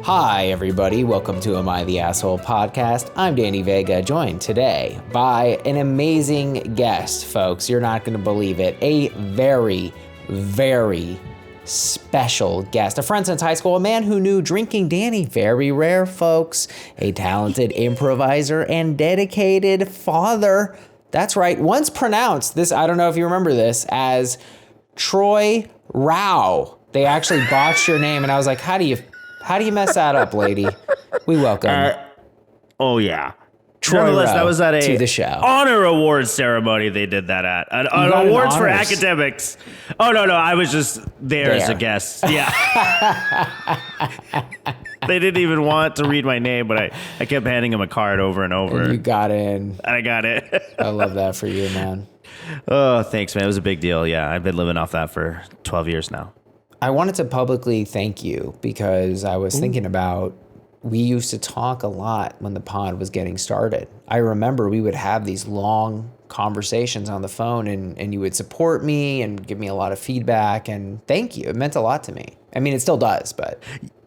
Hi, everybody. Welcome to Am I the Asshole podcast. I'm Danny Vega, joined today by an amazing guest, folks. You're not going to believe it. A very, very special guest. A friend since high school, a man who knew drinking Danny, very rare, folks. A talented improviser and dedicated father. That's right. Once pronounced, this, I don't know if you remember this, as Troy Rao. They actually botched your name, and I was like, how do you mess that up, lady? We welcome Troy Rao that was at to the show. Honor awards ceremony. They did that at an awards for academics. Oh no, I was just there as a guest. Yeah. They didn't even want to read my name, but I kept handing him a card over and over. And you got in. I got it. I love that for you, man. Oh, thanks, man. It was a big deal. Yeah, I've been living off that for 12 years now. I wanted to publicly thank you because I was thinking about, we used to talk a lot when the pod was getting started. I remember we would have these long conversations on the phone and you would support me and give me a lot of feedback, and thank you. It meant a lot to me. I mean, it still does, but...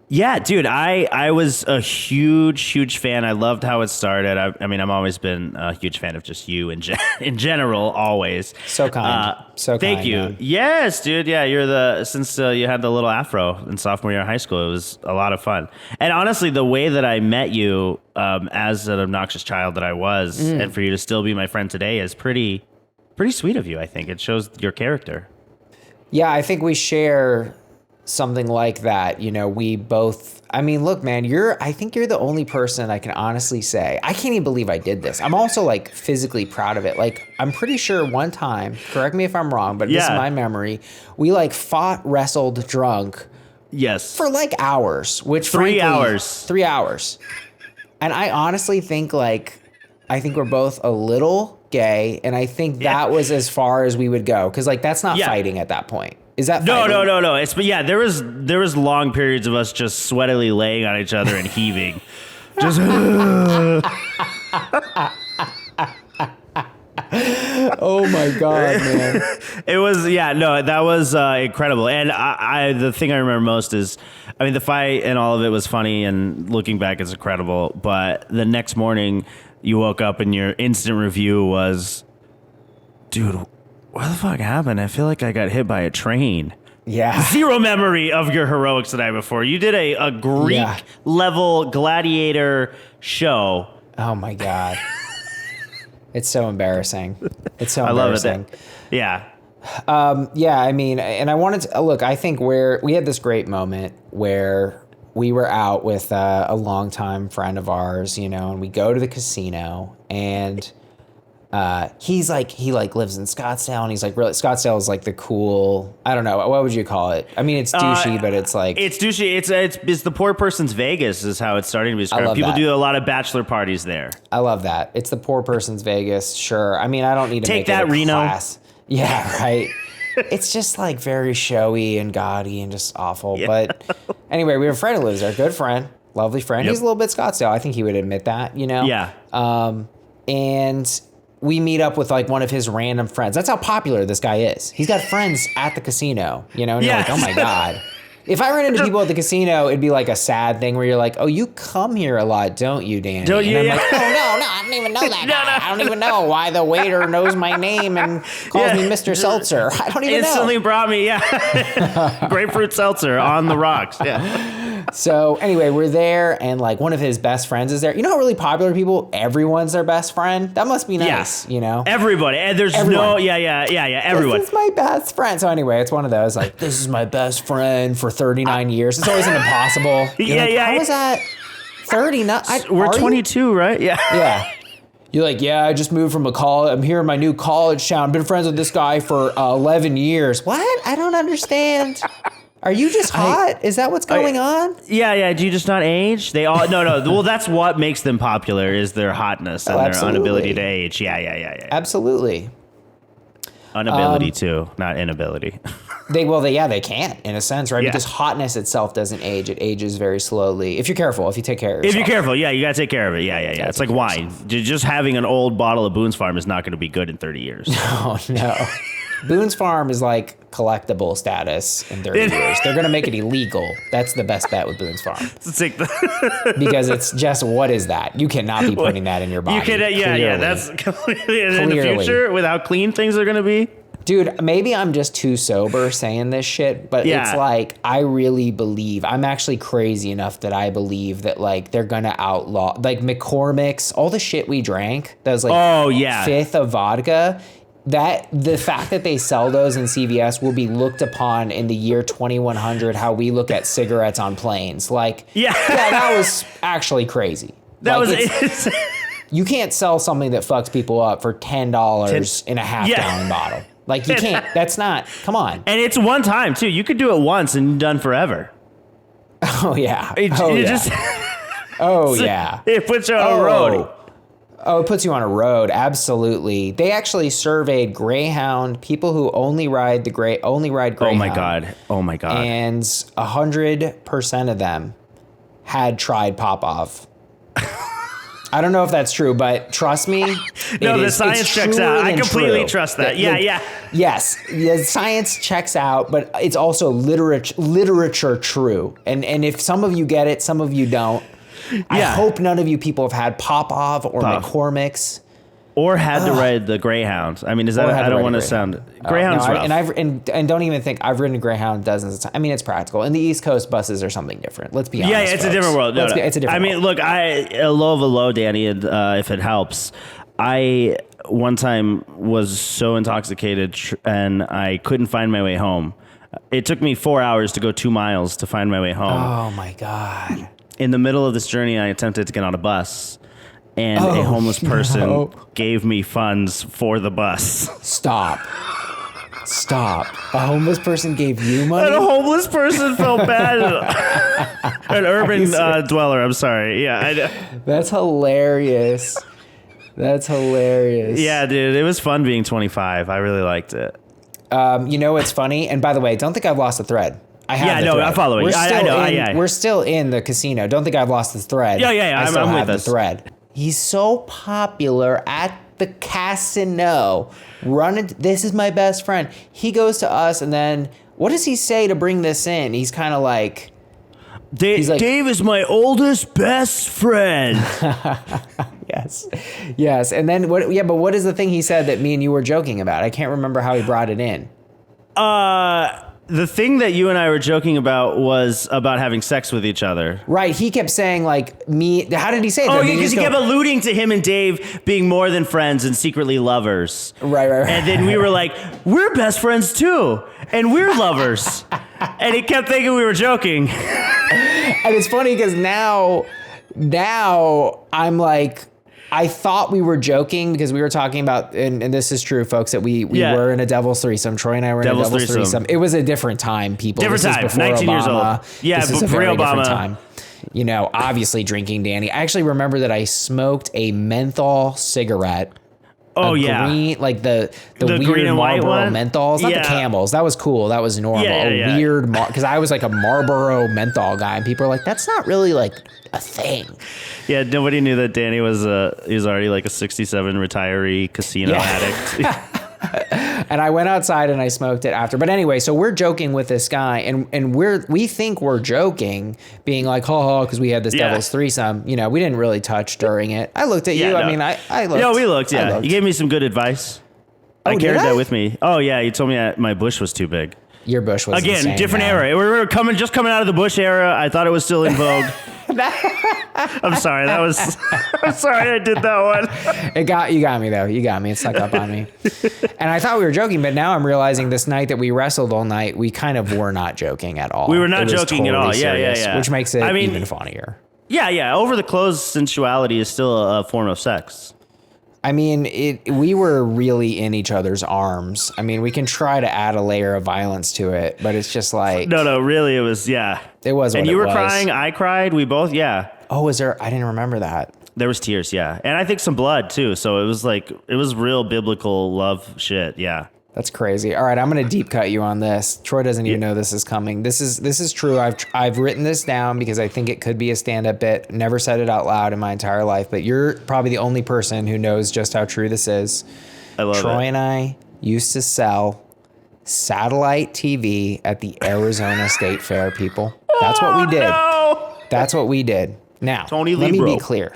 Yeah, dude, I was a huge fan. I loved how it started. I mean, I've always been a huge fan of just you in general, always. So kind. Thank you. Man. Yes, dude. Yeah, since you had the little afro in sophomore year of high school, it was a lot of fun. And honestly, the way that I met you as an obnoxious child that I was, and for you to still be my friend today is pretty sweet of you, I think. It shows your character. Yeah, I think we share something like that. You know, we both, I mean, look, man, I think you're the only person I can honestly say, I can't even believe I did this. I'm also like physically proud of it. Like, I'm pretty sure one time, correct me if I'm wrong, but this is my memory, we like wrestled drunk. Yes. For like hours, which 3 hours. 3 hours. And I honestly think I think we're both a little gay, and I think that was as far as we would go. Cause like, that's not fighting at that point. Is that no? There was long periods of us just sweatily laying on each other and heaving. Just oh my God, man. It was, that was incredible. And I the thing I remember most is, I mean, the fight and all of it was funny, and looking back, it's incredible. But the next morning you woke up and your instant review was, dude, what the fuck happened? I feel like I got hit by a train. Yeah. Zero memory of your heroics the night before. You did a Greek level gladiator show. Oh my God. It's so embarrassing. It's so embarrassing. I love it. Yeah. I mean, and I wanted to look, I think we had this great moment where we were out with a longtime friend of ours, you know, and we go to the casino, and he lives in Scottsdale, and he's like, really, Scottsdale is like the cool, I don't know, what would you call it? I mean, it's douchey, but it's like, it's douchey. It's the poor person's Vegas is how it's starting to be described. People do a lot of bachelor parties there. I love that. It's the poor person's Vegas. Sure. I mean, I don't need to take make that, it a Reno. Class. Yeah, right. It's just like very showy and gaudy and just awful. Yeah. But anyway, we have a friend who lives there, good friend, lovely friend. He's a little bit Scottsdale. I think he would admit that, you know? Yeah. And we meet up with like one of his random friends. That's how popular this guy is. He's got friends at the casino, you know? And you're like, oh my God. If I ran into people at the casino, it'd be like a sad thing where you're like, oh, you come here a lot, don't you, Danny? Don't you? And I'm like, oh, no, I don't even know that guy. I don't even know why the waiter knows my name and calls me Mr. Seltzer. I don't even know. Instantly brought me, grapefruit seltzer on the rocks. Yeah. So anyway, we're there, and like one of his best friends is there. You know how really popular people, everyone's their best friend? That must be nice, you know? Everybody. And there's everyone. Everyone. This is my best friend. So anyway, it's one of those like, this is my best friend for 39 years. It's always an impossible. How is that 39? We're 22, right? Yeah. Yeah. You're like, yeah, I just moved from I'm here in my new college town. Been friends with this guy for 11 years. What? I don't understand. Are you just hot? Is that what's going on? Yeah. Do you just not age? They all no. Well, that's what makes them popular is their hotness and their inability to age. Yeah. Absolutely. Inability too, not inability. They can't in a sense, right? Yeah. Because hotness itself doesn't age. It ages very slowly. If you're careful, if you take care of yourself. If you're careful, you gotta take care of it. Yeah. It's like wine. Just having an old bottle of Boone's Farm is not going to be good in 30 years. No. Boone's Farm is like collectible status in 30 years. They're going to make it illegal. That's the best bet with Boone's Farm. Because it's just, what is that? You cannot be putting that in your body. You can, yeah. That's completely in the future with how clean things are going to be. Dude, maybe I'm just too sober saying this shit, but it's like, I really believe, I'm actually crazy enough that I believe that like they're gonna outlaw, like McCormick's, all the shit we drank, that was like fifth of vodka, that the fact that they sell those in CVS will be looked upon in the year 2100 how we look at cigarettes on planes. Like, yeah that was actually crazy. That like, was you can't sell something that fucks people up for $10 in a half-gallon bottle. Like, you can't. That's not. Come on. And it's one time, too. You could do it once and done forever. Oh, yeah. It puts you on a road. Oh, it puts you on a road. Absolutely. They actually surveyed Greyhound, people who only ride Greyhound. Oh, my God. And 100% of them had tried Popov. I don't know if that's true, but trust me. No, the science checks out. I completely trust that. Yeah. Yes, the science checks out, but it's also literature true. And if some of you get it, some of you don't. I hope none of you people have had Popov or McCormick's. Or had to ride the Greyhound. I mean, is that? I don't want to sound. Greyhound's rough. And don't even think I've ridden a Greyhound dozens of times. I mean, it's practical. And the East Coast buses are something different. Let's be honest. Yeah, it's a different world. It's a different. I mean, look, a low of a low, Danny, and if it helps, I one time was so intoxicated and I couldn't find my way home. It took me 4 hours to go 2 miles to find my way home. Oh my God! In the middle of this journey, I attempted to get on a bus. And a homeless person gave me funds for the bus. Stop. A homeless person gave you money? And a homeless person felt bad. An urban dweller, I'm sorry. Yeah. That's hilarious. Yeah, dude. It was fun being 25. I really liked it. You know what's funny? And by the way, don't think I've lost the thread. I have the thread. I'm following. I know. We're still in the casino. Don't think I've lost the thread. Yeah. I still have with the thread. He's so popular at the casino. This is my best friend. He goes to us, and then what does he say to bring this in? He's kind of like, Dave is my oldest best friend. Yes. And then what? Yeah, but what is the thing he said that me and you were joking about? I can't remember how he brought it in. The thing that you and I were joking about was about having sex with each other. Right. He kept saying, like, me. How did he say that? Oh, because he kept alluding to him and Dave being more than friends and secretly lovers. Right. And then we were like, we're best friends too. And we're lovers. And he kept thinking we were joking. And it's funny because now I'm like, I thought we were joking because we were talking about, and this is true, folks, that we were in a devil's threesome. Troy and I were in a devil's threesome. It was a different time, people. Different time, 19 Obama. years old. Yeah, this is but a very Obama. Different time. You know, obviously drinking, Danny. I actually remember that I smoked a menthol cigarette. Oh, yeah. Green, like the weird green and white Marlboro one? menthols, not the Camels. That was cool. That was normal. Yeah. Weird, because I was like a Marlboro menthol guy, and people are like, that's not really like a thing. Yeah, nobody knew that Danny was he was already like a 67 retiree casino addict. And I went outside and I smoked it after. But anyway, so we're joking with this guy, and we think we're joking, being like, ho, because we had this devil's threesome. You know, we didn't really touch during it. I looked at you. No. I mean, I looked. No, we looked, yeah. You gave me some good advice. I carried that with me. Oh, yeah, you told me my bush was too big. Your bush was again insane, different man. era. We were just coming out of the Bush era. I thought it was still in vogue. I'm sorry. I'm sorry I did that one. You got me though. You got me. It snuck up on me. And I thought we were joking, but now I'm realizing this night that we wrestled all night, we kind of were not joking at all. We were not joking at all. Serious, Yeah. Which makes it even funnier. Yeah. Over the clothes sensuality is still a form of sex. I mean, we were really in each other's arms. I mean, we can try to add a layer of violence to it, but it's just like... No, really, it was, yeah. It was what And you were was. crying, I cried, we both, yeah. Oh, was there? I didn't remember that. There was tears, yeah. And I think some blood, too. So it was real biblical love shit, yeah. That's crazy. All right, I'm going to deep cut you on this. Troy doesn't even know this is coming. This is true. I've written this down because I think it could be a stand-up bit. Never said it out loud in my entire life, but you're probably the only person who knows just how true this is. I love it. Troy and I used to sell satellite TV at the Arizona State Fair, people. That's what we did. No. That's what we did. Now, Tony let me Libro. be clear.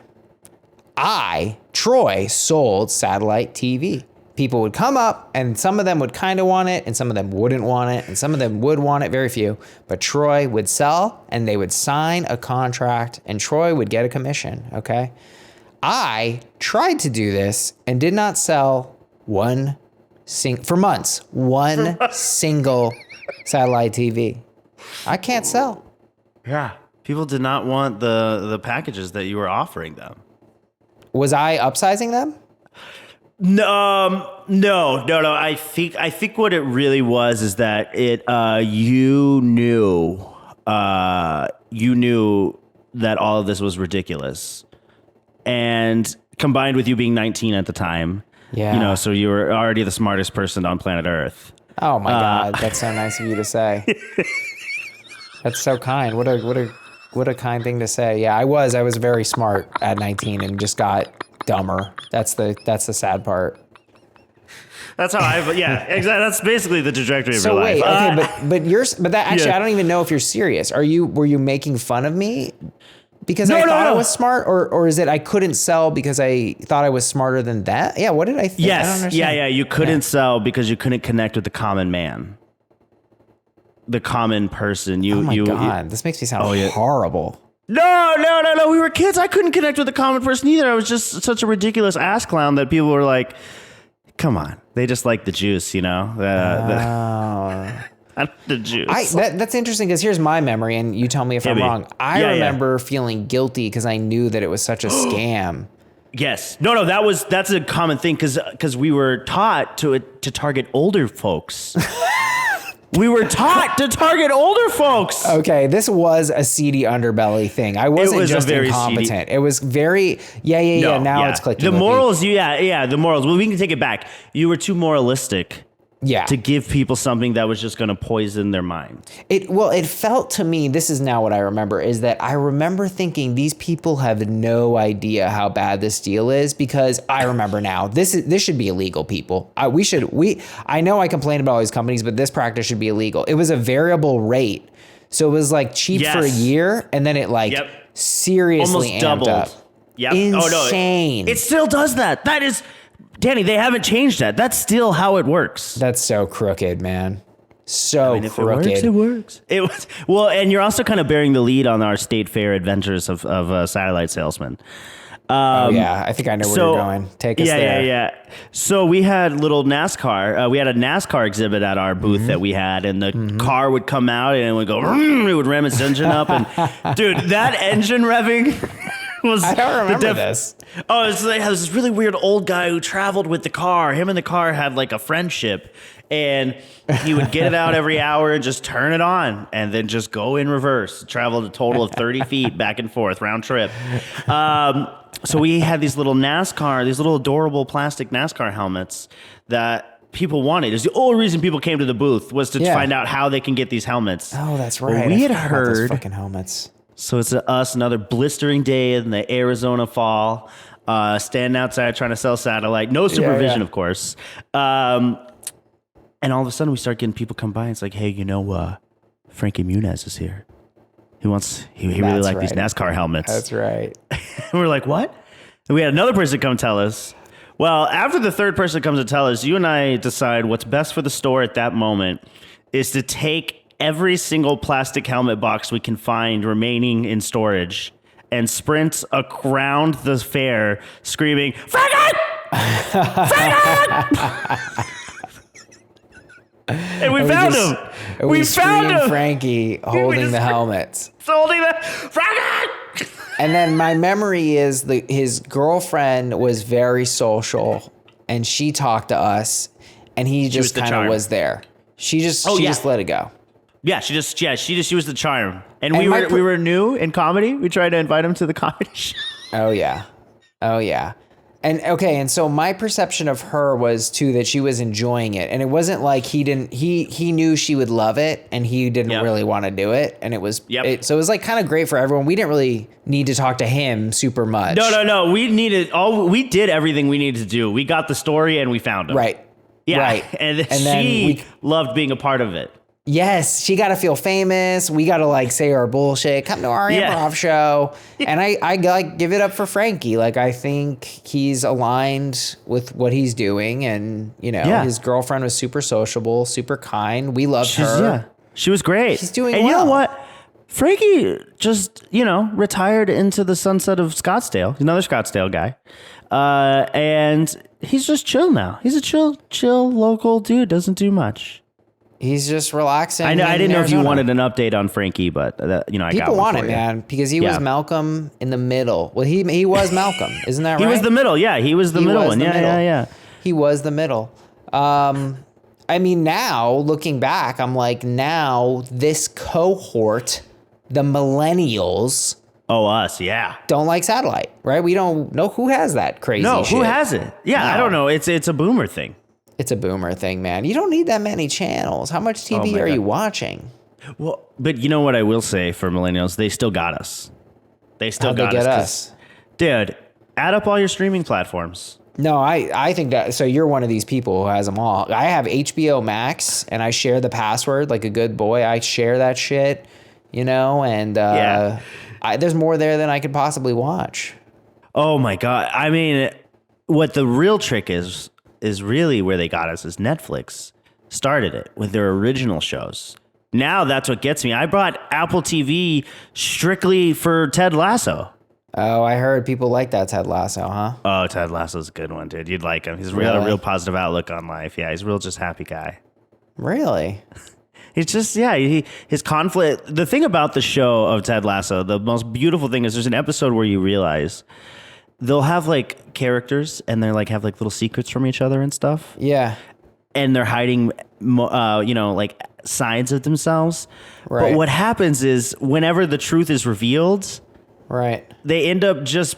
Troy, sold satellite TV. People would come up, and some of them would kind of want it, and some of them wouldn't want it, and some of them would want it, very few. But Troy would sell, and they would sign a contract, and Troy would get a commission, okay? I tried to do this and did not sell for months, one single satellite TV. I can't sell. Yeah. People did not want the packages that you were offering them. Was I upsizing them? No. I think what it really was is that you knew that all of this was ridiculous, and combined with you being 19 at the time, so you were already the smartest person on planet Earth. Oh my God, that's so nice of you to say. That's so kind. What a kind thing to say. Yeah, I was very smart at 19 and just got dumber. That's the sad part. That's how exactly. That's basically the trajectory of your life. But that actually, I don't even know if you're serious. Were you making fun of me because I thought I was smart, or is it I couldn't sell because I thought I was smarter than that? Yeah, what did I think? Yes. I don't understand. Yeah, you couldn't sell because you couldn't connect with the common man. The common person. God, this makes me sound horrible. No. We were kids. I couldn't connect with the common person either. I was just such a ridiculous ass clown that people were like, come on. They just like the juice, the juice. That's interesting because here's my memory, and you tell me if I'm wrong. I remember feeling guilty because I knew that it was such a scam. Yes. No, that's a common thing because we were taught to target older folks. We were taught to target older folks. Okay, this was a seedy underbelly thing. I wasn't just incompetent. Seedy. It was very, now it's clicking. The morals, the morals. Well, we can take it back. You were too moralistic. Yeah. To give people something that was just going to poison their mind. It felt to me, this is now what I remember, is that I remember thinking these people have no idea how bad this deal is, because I remember now, this should be illegal, people. I know I complain about all these companies, but this practice should be illegal. It was a variable rate. So it was like cheap for a year, and then it seriously almost doubled. Up. Yep. Insane. Oh, no, it still does that. That is... Danny, they haven't changed that. That's still how it works. That's so crooked, man. So crooked. If it works. It was and you're also kind of bearing the lead on our state fair adventures of satellite salesmen. I think I know where you're going. Take us there. Yeah. So we had little NASCAR. We had a NASCAR exhibit at our booth that we had, and the car would come out and it would go. It would ram its engine up, and dude, that engine revving. I don't remember this. Oh, it's like this really weird old guy who traveled with the car. Him and the car had like a friendship, and he would get it out every hour and just turn it on and then just go in reverse. Traveled a total of 30 feet back and forth, round trip. So we had these little adorable plastic NASCAR helmets that people wanted. It was the only reason people came to the booth was to find out how they can get these helmets. Oh, that's right. We had heard those fucking helmets. So it's us, another blistering day in the Arizona fall, standing outside trying to sell satellite. No supervision, of course. And all of a sudden we start getting people come by and it's like, hey, Frankie Muniz is here. He really liked these NASCAR helmets. That's right. And we're like, what? And we had another person come tell us. Well, after the third person comes to tell us, you and I decide what's best for the store at that moment is to take every single plastic helmet box we can find remaining in storage and sprint around the fair screaming, Frankie! Frankie! And we found him. We found him. Frankie holding the helmets. Holding the Frankie! And then my memory is his girlfriend was very social, and she talked to us, and he just kind of was there. She just let it go. Yeah, she was the charm. And we were new in comedy. We tried to invite him to the comedy show. Oh yeah. And so my perception of her was too that she was enjoying it, and it wasn't like he knew she would love it, and he didn't really want to do it, and it was so it was like kind of great for everyone. We didn't really need to talk to him super much. No. We did everything we needed to do. We got the story and we found him. Right. Yeah. Right. And then she loved being a part of it. Yes, she got to feel famous. We got to like say our bullshit. Come to our improv show. And I like give it up for Frankie. Like I think he's aligned with what he's doing, and his girlfriend was super sociable, super kind. We loved her. Yeah, she was great. She's doing and well. You know what? Frankie just retired into the sunset of Scottsdale. He's another Scottsdale guy, and he's just chill now. He's a chill local dude. Doesn't do much. He's just relaxing. I didn't know if you wanted an update on Frankie, but I got people one want for it, you. man, because he was Malcolm in the middle. Well, he was Malcolm, isn't that right? He was the middle. Yeah, he was the middle one. Yeah. He was the middle. I mean, now looking back, I'm like, now this cohort, the millennials. Oh, us, yeah. Don't like satellite, right? We don't know who has that crazy shit. No, who has it? Yeah, no. I don't know. It's a boomer thing. It's a boomer thing, man. You don't need that many channels. How much TV are you watching? Well, but you know what I will say for millennials? They still got us. They still got us. Dude, add up all your streaming platforms. No, I think that, so you're one of these people who has them all. I have HBO Max, and I share the password like a good boy. I share that shit, and there's more there than I could possibly watch. Oh my God. I mean, what the real trick is really where they got us is Netflix started it with their original shows. Now that's what gets me. I brought Apple TV strictly for Ted Lasso. Oh, I heard people like that Ted Lasso, huh? Oh, Ted Lasso's a good one, dude. You'd like him. He's got a real positive outlook on life. Yeah, he's a real just happy guy. Really? It's just, his conflict. The thing about the show of Ted Lasso, the most beautiful thing is there's an episode where you realize they'll have like characters and they're like have like little secrets from each other and stuff. Yeah. And they're hiding, like sides of themselves. Right. But what happens is whenever the truth is revealed, right, they end up just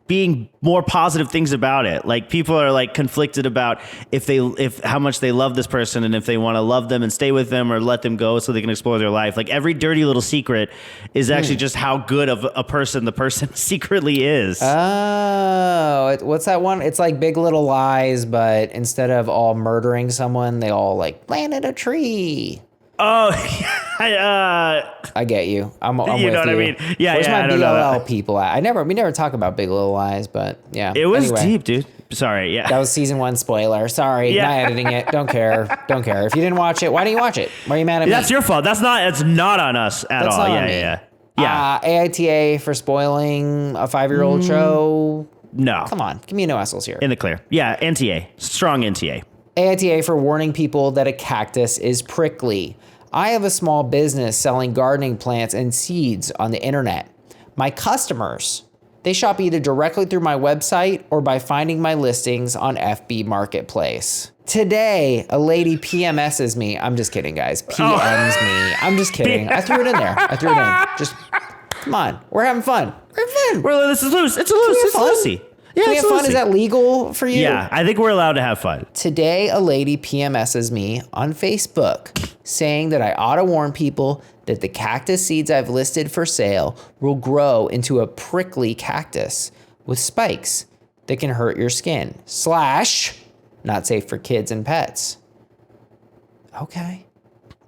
being more positive things about it. Like people are like conflicted about if how much they love this person and if they want to love them and stay with them or let them go so they can explore their life. Like every dirty little secret is actually just how good of a person the person secretly is. Oh, what's that one? It's like Big Little Lies, but instead of all murdering someone, they all like planted a tree. Oh, I get you. I'm with you. You know what I mean? Yeah, Where's my I don't BLL know. people at? We never talk about Big Little Lies, but yeah. It was anyway, deep, dude. Sorry, yeah. That was season 1 spoiler. Sorry, not editing it. Don't care. If you didn't watch it, why don't you watch it? Why are you mad at me? That's your fault. It's not on us at all. Yeah. AITA for spoiling a 5-year-old show. No. Come on, give me no assholes here. In the clear. Yeah, NTA. Strong NTA. AITA for warning people that a cactus is prickly. I have a small business selling gardening plants and seeds on the internet. My customers, they shop either directly through my website or by finding my listings on FB Marketplace. Today, a lady PMSs me. I'm just kidding, guys. PMs me. I'm just kidding. I threw it in there. Just, come on. We're having fun. This is loose. It's loosey. Yeah, Can we have fun? Is that legal for you? Yeah, I think we're allowed to have fun. Today, a lady PMSs me on Facebook saying that I ought to warn people that the cactus seeds I've listed for sale will grow into a prickly cactus with spikes that can hurt your skin. / not safe for kids and pets. Okay.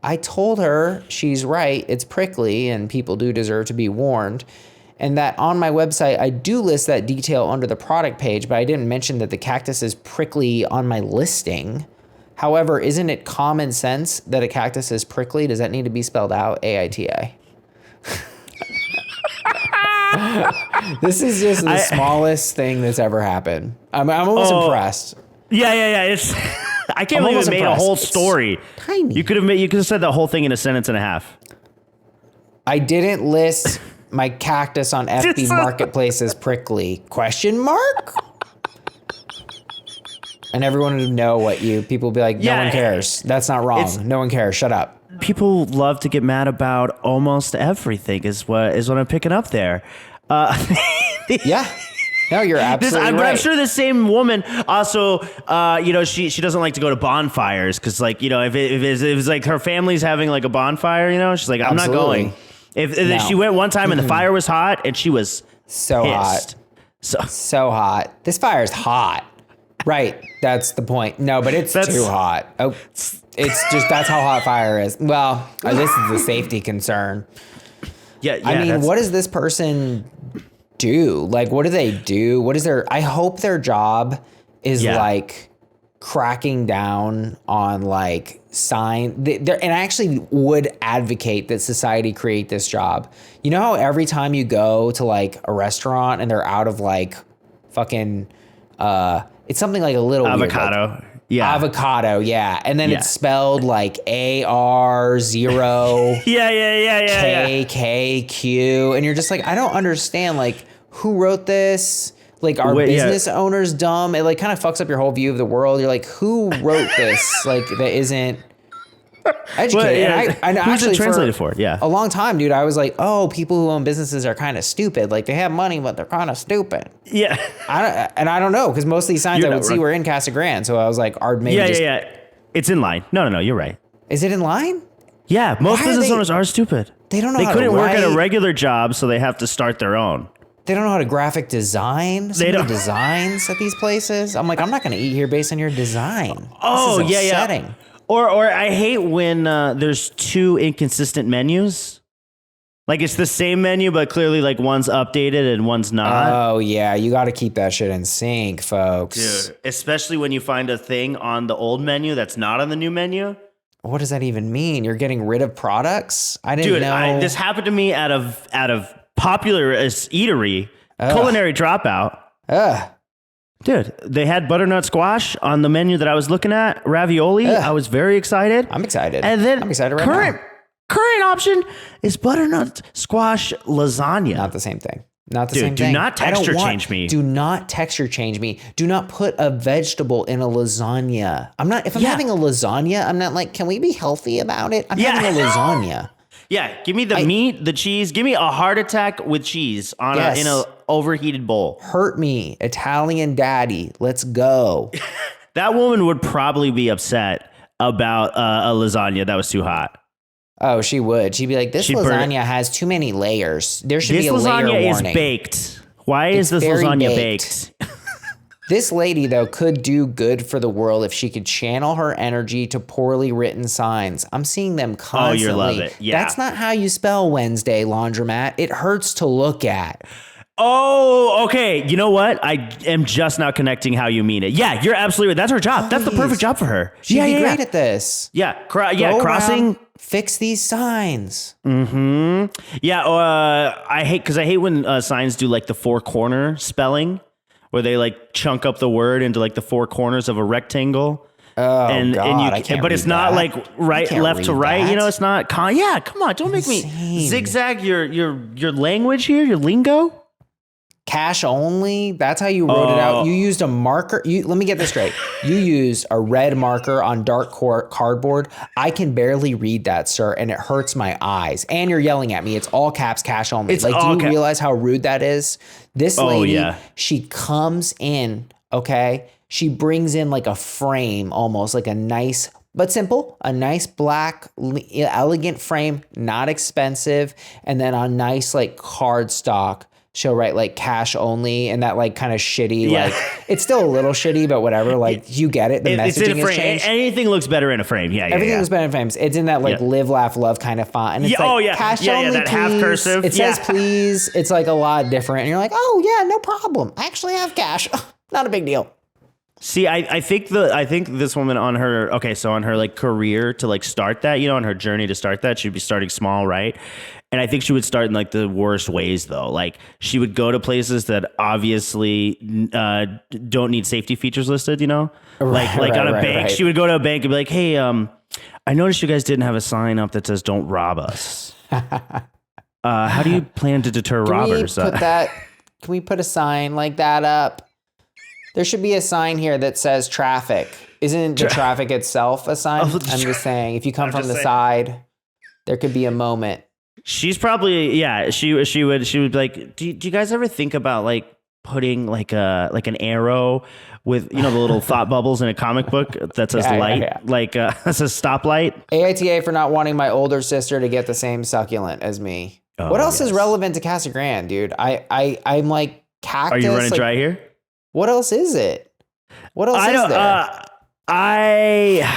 I told her she's right. It's prickly and people do deserve to be warned. And that on my website, I do list that detail under the product page, but I didn't mention that the cactus is prickly on my listing. However, isn't it common sense that a cactus is prickly? Does that need to be spelled out? AITA. This is just the smallest thing that's ever happened. I'm almost impressed. Yeah. It's I can't believe it made a whole story. It's tiny. You could have said the whole thing in a sentence and a half. I didn't list my cactus on FB Marketplace as prickly? ? And everyone would know what people would be like, no one cares. That's not wrong. No one cares. Shut up. People love to get mad about almost everything is what I'm picking up there. Yeah. No, you're absolutely right. But I'm sure the same woman also, she doesn't like to go to bonfires because, like, if it's like her family's having like a bonfire, she's like, I'm not going. If she went one time and the fire was hot and she was so pissed. hot. So hot. This fire is hot. Right. That's the point. No, but it's too hot. Oh, it's just, that's how hot fire is. Well, this is a safety concern. Yeah. I mean, what does this person do? Like, what do they do? What is I hope their job is like cracking down on like and I actually would advocate that society create this job. You know how every time you go to like a restaurant and they're out of like fucking, it's something like a little avocado. Weird, like, avocado. Yeah. And then it's spelled like AR0 KKQ. And you're just like, I don't understand. Like, who wrote this? Like, are business owners dumb? It like kind of fucks up your whole view of the world. You're like, who wrote this? Like, that isn't educated. And who's it translated for? Yeah. A long time, dude. I was like, oh, people who own businesses are kind of stupid. Like, they have money, but they're kind of stupid. Yeah. I don't know, because most of these signs I would see were in Casa Grande. So I was like, it's in line. No, you're right. Is it in line? Yeah, most business owners are stupid. They don't know They how couldn't to work write. at a regular job, so they have to start their own. They don't know how to graphic design. Some of the designs at these places. I'm like, I'm not going to eat here based on your design. Oh, this is upsetting. yeah. Or I hate when there's two inconsistent menus. Like, it's the same menu, but clearly like one's updated and one's not. Oh yeah, you got to keep that shit in sync, folks. Dude, especially when you find a thing on the old menu that's not on the new menu. What does that even mean? You're getting rid of products? I didn't know. This happened to me out of popular eatery, Culinary Dropout. Dude, they had butternut squash on the menu that I was looking at, ravioli. I was very excited. I'm excited. And then I'm excited right now. Current option is butternut squash lasagna. Not the same thing. Not the same thing. Do not texture change me. Do not texture change me. Do not put a vegetable in a lasagna. If I'm having a lasagna, I'm not like, can we be healthy about it? I'm having a lasagna. Yeah, give me the meat, the cheese. Give me a heart attack with cheese in a overheated bowl. Hurt me, Italian daddy. Let's go. That woman would probably be upset about a lasagna that was too hot. Oh, she would. She'd be like, this lasagna has too many layers. There should be a layer warning. This lasagna is baked. Why is this lasagna baked? This lady, though, could do good for the world if she could channel her energy to poorly written signs. I'm seeing them constantly. Oh, you love it. Yeah. That's not how you spell Wednesday, laundromat. It hurts to look at. Oh, okay. You know what? I am just now connecting how you mean it. Yeah, you're absolutely right. That's her job. That's the perfect job for her. She'd be great at this. Yeah, crossing. Fix these signs. Mm-hmm. Yeah, I hate when signs do like the four corner spelling, where they like chunk up the word into like the four corners of a rectangle. Oh, God, I can't but it's not like left to right. That. You know, it's not. Yeah, come on, don't make me zigzag your language here, your lingo. Cash only? That's how you wrote it out. You used a marker. Let me get this straight. You used a red marker on dark cardboard. I can barely read that, sir, and it hurts my eyes. And you're yelling at me. It's all caps, cash only. Do you realize how rude that is? This lady, she comes in, okay? She brings in like a frame, almost like a nice, but simple, a nice black, elegant frame, not expensive, and then a nice like cardstock. She'll write like cash only and that like kind of shitty, like it's still a little shitty, but whatever. Like you get it. The messaging has changed. Anything looks better in a frame. Yeah. Everything looks better in frames. It's in that like live, laugh, love kind of font. And it's cash only, that please. half cursive. It says please. It's like a lot different. And you're like, oh yeah, no problem. I actually have cash. Not a big deal. See, I think this woman on her like career to like start that, you know, on her journey to start that, she'd be starting small, right? And I think she would start in like the worst ways though. Like she would go to places that obviously don't need safety features listed, you know? Like on a bank. She would go to a bank and be like, hey, I noticed you guys didn't have a sign up that says don't rob us. How do you plan to deter robbers? Can we put a sign like that up? There should be a sign here that says traffic. Isn't the traffic itself a sign? I'm just saying, if you come from the side, there could be a moment. She's probably, she would be like, do you guys ever think about like putting like an arrow with, you know, the little thought bubbles in a comic book that says light, like that says stoplight? AITA for not wanting my older sister to get the same succulent as me. What else is relevant to Casa Grande, dude? I'm like cactus. Are you running dry here? What else is it? What else I is don't. there?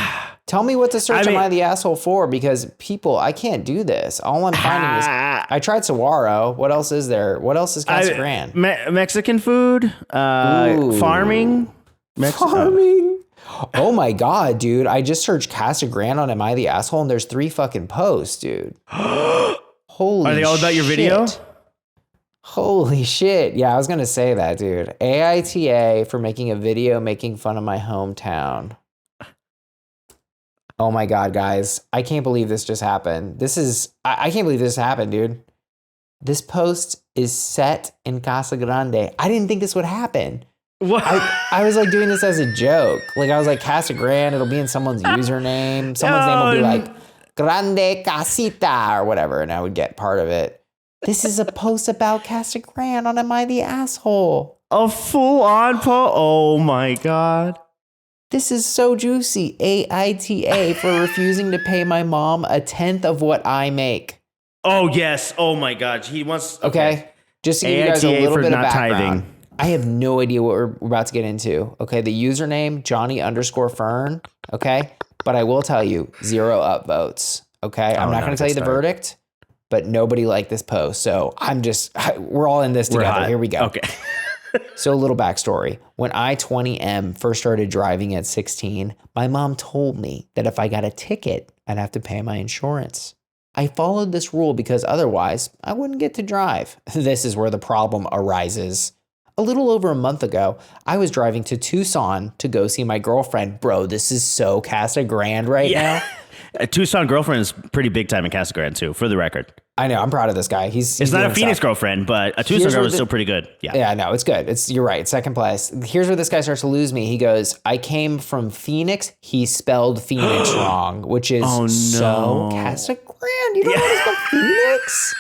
Tell me what to search I mean- Am I the Asshole for? Because people, I can't do this. All I'm finding is I tried saguaro. What else is there? What else is Casa Grande? Mexican food, Ooh. farming. Farming. Oh my God, dude. I just searched Casa Grande on Am I the Asshole and there's 3 fucking posts, dude. Holy Are they all about your video? Holy shit. Yeah, I was going to say that, dude. AITA for making a video making fun of my hometown. Oh my God, guys. I can't believe this just happened. I can't believe this happened, dude. This post is set in Casa Grande. I didn't think this would happen. What? I was like doing this as a joke. Like I was like Casa Grande, it'll be in someone's username. Someone's name will be like Grande Casita or whatever, and I would get part of it. This is a post about Casa Grande on Am I the Asshole? A full-on post? Oh my God. This is so juicy. AITA for refusing to pay my mom 1/10 of what I make. Oh, yes. Oh my God. He wants... Okay. Just to give you guys a AITA little for bit of not background. tithing. I have no idea what we're about to get into. Okay. The username, Johnny_Fern. Okay. But I will tell you, 0 upvotes. Okay. I'm not going to tell you the verdict, but nobody liked this post. So we're all in this together. Here we go. Okay. So a little backstory. When I-20M first started driving at 16, my mom told me that if I got a ticket, I'd have to pay my insurance. I followed this rule because otherwise I wouldn't get to drive. This is where the problem arises. A little over a month ago, I was driving to Tucson to go see my girlfriend. Bro, this is so Casa Grande right now. A Tucson girlfriend is pretty big time in Casa Grande too, for the record. I know. I'm proud of this guy. He's It's not doing a Phoenix stuff. girlfriend, but a Tucson girl is still pretty good. Yeah. Yeah, no, it's good. You're right. Second place. Here's where this guy starts to lose me. He goes, I came from Phoenix. He spelled Phoenix wrong, which is so Casa Grande. You don't know how to spell Phoenix?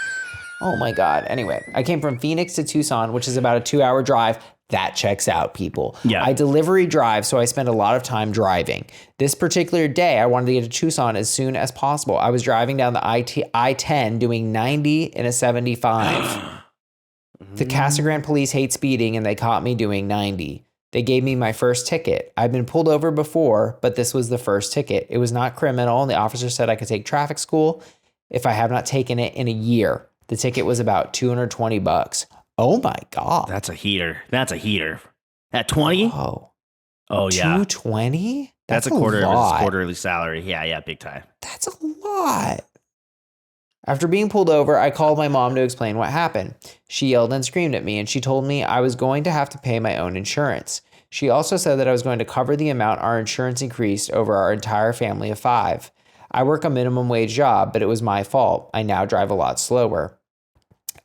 Oh my God. Anyway, I came from Phoenix to Tucson, which is about a 2-hour drive. That checks out, people. Yeah. I delivery drive, so I spend a lot of time driving. This particular day, I wanted to get to Tucson as soon as possible. I was driving down the I-10 doing 90 in a 75. The Casa Grande police hate speeding, and they caught me doing 90. They gave me my first ticket. I've been pulled over before, but this was the first ticket. It was not criminal, and the officer said I could take traffic school if I have not taken it in a year. The ticket was about $220. Oh my God. That's a heater. At 20? Oh yeah. 220? That's a quarter of his quarterly salary. Yeah, big time. That's a lot. After being pulled over, I called my mom to explain what happened. She yelled and screamed at me, and she told me I was going to have to pay my own insurance. She also said that I was going to cover the amount our insurance increased over our entire family of 5. I work a minimum wage job, but it was my fault. I now drive a lot slower.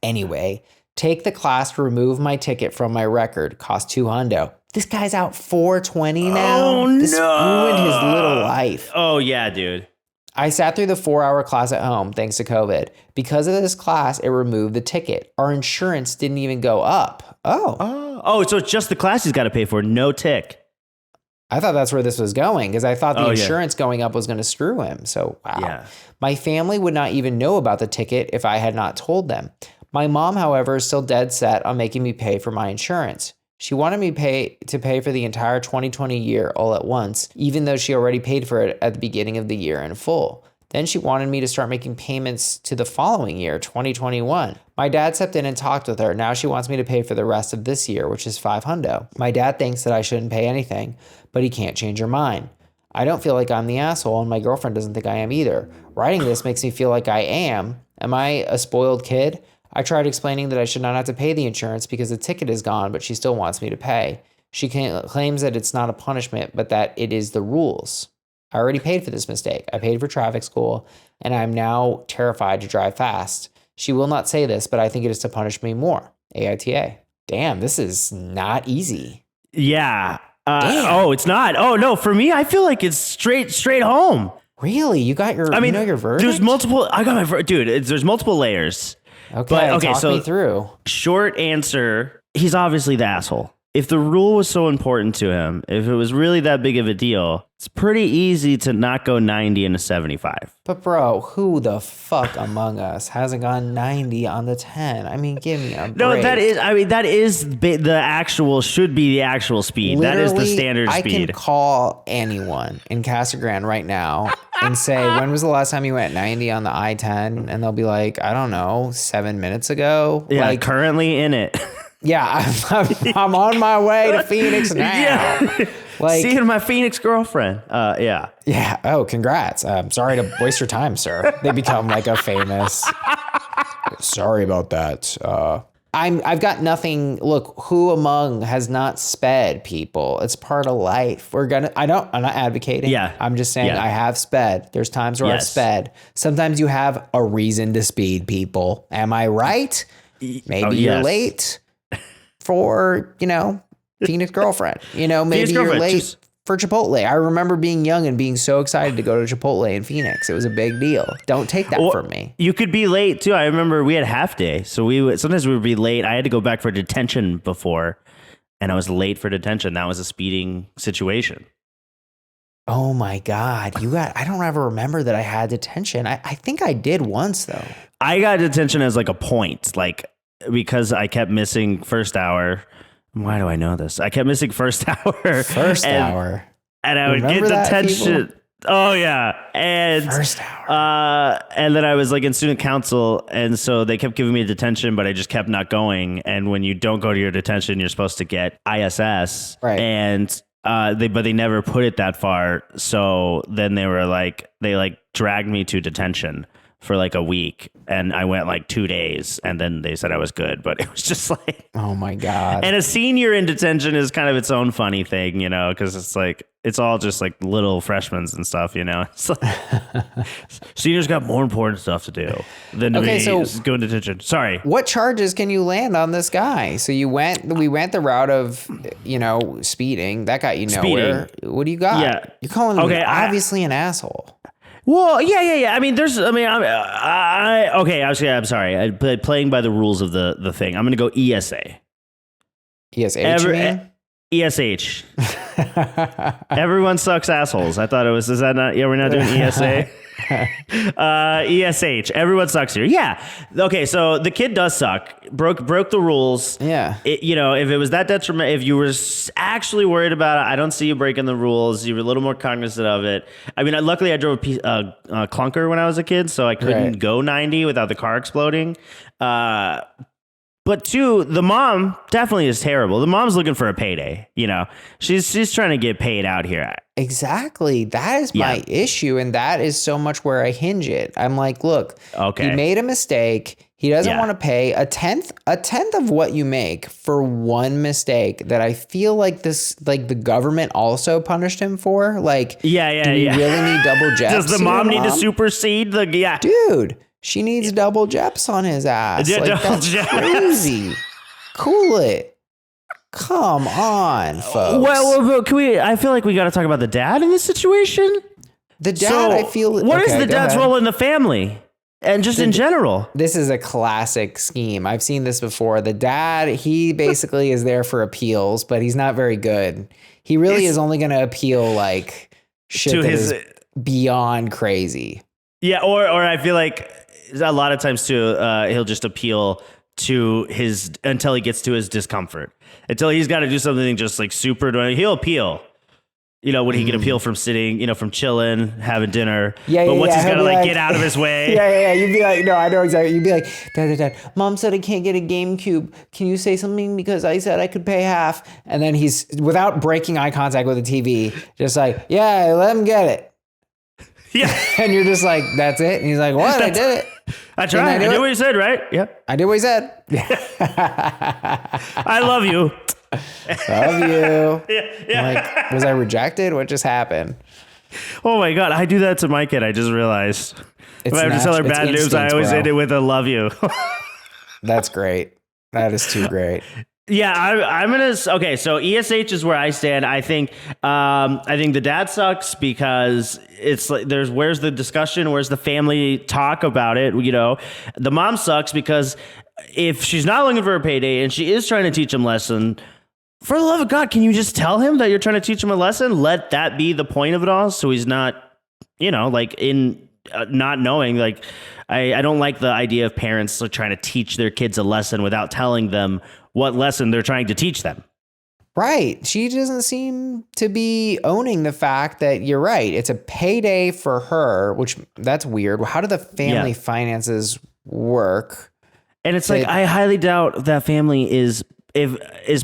Anyway, take the class to remove my ticket from my record. Cost $200. This guy's out $420 now. Oh, this no. ruined his little life. Oh, yeah, dude. I sat through the 4-hour class at home thanks to COVID. Because of this class, it removed the ticket. Our insurance didn't even go up. Oh, so it's just the class he's got to pay for, no tick. I thought that's where this was going because I thought the insurance going up was going to screw him. So, wow. Yeah. My family would not even know about the ticket if I had not told them. My mom, however, is still dead set on making me pay for my insurance. She wanted me to pay for the entire 2020 year all at once, even though she already paid for it at the beginning of the year in full. Then she wanted me to start making payments to the following year, 2021. My dad stepped in and talked with her. Now she wants me to pay for the rest of this year, which is $500. My dad thinks that I shouldn't pay anything, but he can't change her mind. I don't feel like I'm the asshole, and my girlfriend doesn't think I am either. Writing this makes me feel like I am. Am I a spoiled kid? I tried explaining that I should not have to pay the insurance because the ticket is gone, but she still wants me to pay. She claims that it's not a punishment, but that it is the rules. I already paid for this mistake. I paid for traffic school, and I'm now terrified to drive fast. She will not say this, but I think it is to punish me more. AITA. Damn, this is not easy. Yeah. Oh, it's not. Oh, no. For me, I feel like it's straight home. Really? You got your, you know your verdict? There's multiple. I got my verdict. Dude, there's multiple layers. Okay, talk so me through. Short answer, he's obviously the asshole. if the rule was so important to him, if it was really that big of a deal, it's pretty easy to not go 90 and a 75. But bro, who the fuck among us hasn't gone 90 on the 10? I mean, give me a break. No, that is the actual, should be the actual speed. Literally, that is the standard speed. I can call anyone in Casa Grande right now and say, when was the last time you went 90 on the I-10? And they'll be like, I don't know, 7 minutes ago. Yeah, like, currently in it. Yeah, I'm on my way to Phoenix now. Yeah. Like, seeing my Phoenix girlfriend. Yeah. Yeah. Oh, congrats. Sorry to waste your time, sir. They become like a famous. Sorry about that. I've got nothing. Look, who among has not sped, people? It's part of life. I'm not advocating. Yeah. I'm just saying I have sped. There's times where I've sped. Sometimes you have a reason to speed, people. Am I right? Maybe you're late for, Phoenix girlfriend. Maybe you're late for Chipotle. I remember being young and being so excited to go to Chipotle in Phoenix. It was a big deal. Don't take that from me. You could be late too. I remember we had half day, so sometimes we would be late. I had to go back for detention before, and I was late for detention. That was a speeding situation. Oh my God. I don't ever remember that I had detention. I think I did once though. I got detention as like a point, because I kept missing first hour. Why do I know this? I kept missing first hour. First hour. And I would get detention. Oh yeah. And first hour. And then I was like in student council, and so they kept giving me detention, but I just kept not going. And when you don't go to your detention, you're supposed to get ISS. Right. And they never put it that far. So then they dragged me to detention for like a week, and I went like 2 days, and then they said I was good, but it was just like, oh my God. And a senior in detention is kind of its own funny thing, because it's like, it's all just like little freshmen and stuff, It's like, seniors got more important stuff to do than to go in detention. Sorry. What charges can you land on this guy? So we went the route of, speeding. That got you nowhere. Speeding. What do you got? Yeah. You're calling me obviously an asshole. Well, yeah. I'm sorry. Playing by the rules of the thing. I'm going to go ESA. ESH, ESH. Everyone sucks assholes. I thought it was, is that not, we're not doing ESA? ESH. Everyone sucks here. Yeah. Okay. So the kid does suck. Broke the rules. Yeah. If it was that detriment, if you were actually worried about it, I don't see you breaking the rules. You were a little more cognizant of it. I mean, luckily I drove a clunker when I was a kid, so I couldn't go 90 without the car exploding. But two, the mom definitely is terrible. The mom's looking for a payday. She's trying to get paid out here. Exactly. That is my issue. And that is so much where I hinge it. I'm like, look, he made a mistake. He doesn't want to pay a tenth of what you make for one mistake that I feel like the government also punished him for. Like, do we really need double jeps? Does the mom need to supersede the, Dude. She needs double jeps on his ass. That's crazy. Cool it. Come on, folks. Well, can we? I feel like we got to talk about the dad in this situation. The dad, I feel. What is the dad's role in the family, and just in general? This is a classic scheme. I've seen this before. The dad, he basically is there for appeals, but he's not very good. He really is only going to appeal like shit that is beyond crazy. Yeah, or I feel like a lot of times too, he'll just appeal to until he gets to his discomfort. Until he's got to do something just like super annoying. He'll appeal. When he can appeal from sitting, from chilling, having dinner. But once he's got to get out of his way. Yeah. You'd be like, no, I know exactly. You'd be like, Dad, Mom said I can't get a GameCube. Can you say something because I said I could pay half? And then he's, without breaking eye contact with the TV, just like, yeah, let him get it. Yeah. And you're just like, that's it? And he's like, what? I did it. I tried. I did what you said, right? Yep. I did what he said. I love you. Love you. Yeah. Like, was I rejected? What just happened? Oh my God. I do that to my kid. I just realized. If I have to tell her bad news, I always end it with a love you. That's great. That is too great. Yeah, I'm gonna. Okay, so ESH is where I stand. I think the dad sucks because it's like where's the discussion? Where's the family talk about it? The mom sucks because if she's not looking for a payday and she is trying to teach him lesson, for the love of God, can you just tell him that you're trying to teach him a lesson? Let that be the point of it all. So he's not, like in not knowing, like, I don't like the idea of parents trying to teach their kids a lesson without telling them what lesson they're trying to teach them. Right. She doesn't seem to be owning the fact that you're right. It's a payday for her, which that's weird. How do the family finances work? And it's like, I highly doubt that family is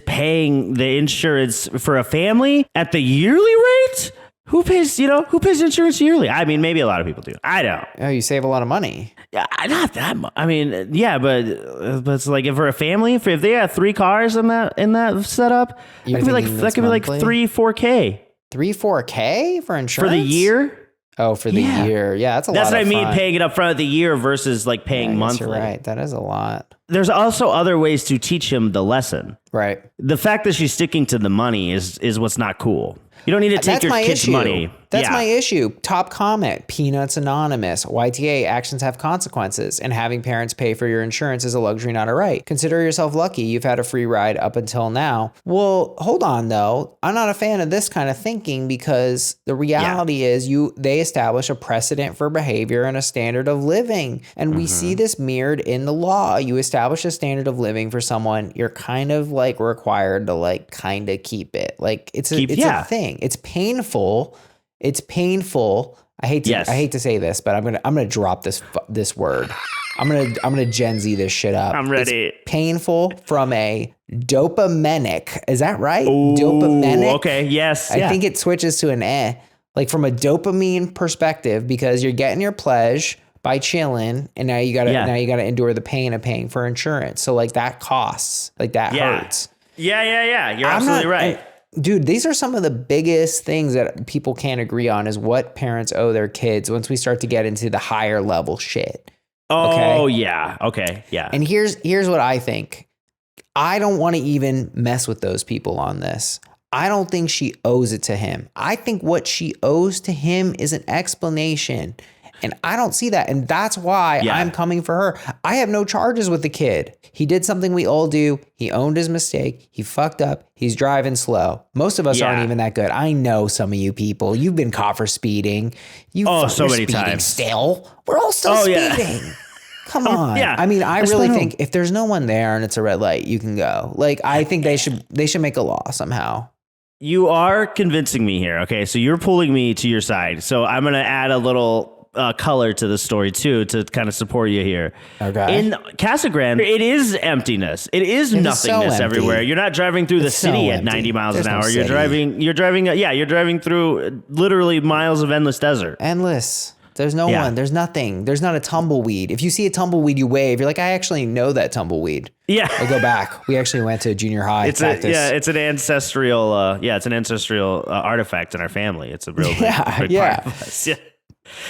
paying the insurance for a family at the yearly rate. Who pays insurance yearly? I mean, maybe a lot of people do. I don't. Oh, you save a lot of money. Yeah, not that much. I mean, yeah, but it's like if for a family, if they have 3 cars in that setup, that could be like $3,000, $4,000. $3,000-$4,000 for insurance for the year. Oh, for the year. Yeah, that's a lot. That's what of I mean, fun. Paying it up front of the year versus like paying monthly. You're right. That is a lot. There's also other ways to teach him the lesson. Right. The fact that she's sticking to the money is what's not cool. You don't need to take your kid's money. That's my issue. Top comment, Peanuts Anonymous. YTA, actions have consequences, and having parents pay for your insurance is a luxury, not a right. Consider yourself lucky you've had a free ride up until now. Well, hold on though. I'm not a fan of this kind of thinking because the reality is they establish a precedent for behavior and a standard of living. And we see this mirrored in the law. You establish a standard of living for someone, you're kind of like required to like kind of keep it. Like it's a thing. It's painful. It's painful. I hate to say this, but I'm gonna drop this word. I'm gonna Gen Z this shit up. I'm ready. It's painful from a dopaminic. Is that right? Ooh, dopaminic. Okay. Yes. I think it switches to an like from a dopamine perspective because you're getting your pleasure by chilling, and now you gotta endure the pain of paying for insurance. So like that costs, like that hurts. Yeah. You're absolutely right. Dude, these are some of the biggest things that people can't agree on is what parents owe their kids once we start to get into the higher level shit. Oh, yeah. Okay. Yeah. And here's what I think. I don't want to even mess with those people on this. I don't think she owes it to him. I think what she owes to him is an explanation. And I don't see that. And that's why I'm coming for her. I have no charges with the kid. He did something we all do. He owned his mistake. He fucked up. He's driving slow. Most of us aren't even that good. I know some of you people. You've been caught for speeding. So many times. Still. We're all still speeding. Yeah. Come on. Yeah. I mean, I really think if there's no one there and it's a red light, you can go. Like, I think they should make a law somehow. You are convincing me here. Okay, so you're pulling me to your side. So I'm going to add a little color to the story too to kind of support you here. Okay. In Casa Grande, it is emptiness. It is nothingness everywhere. You're not driving through the city at 90 miles an hour. You're driving through literally miles of endless desert. Endless. There's no one. There's nothing. There's not a tumbleweed. If you see a tumbleweed, you wave. You're like, I actually know that tumbleweed. Yeah. I go back. We actually went to junior high practice. It's an ancestral. Artifact in our family. It's a real big part of us. Yeah.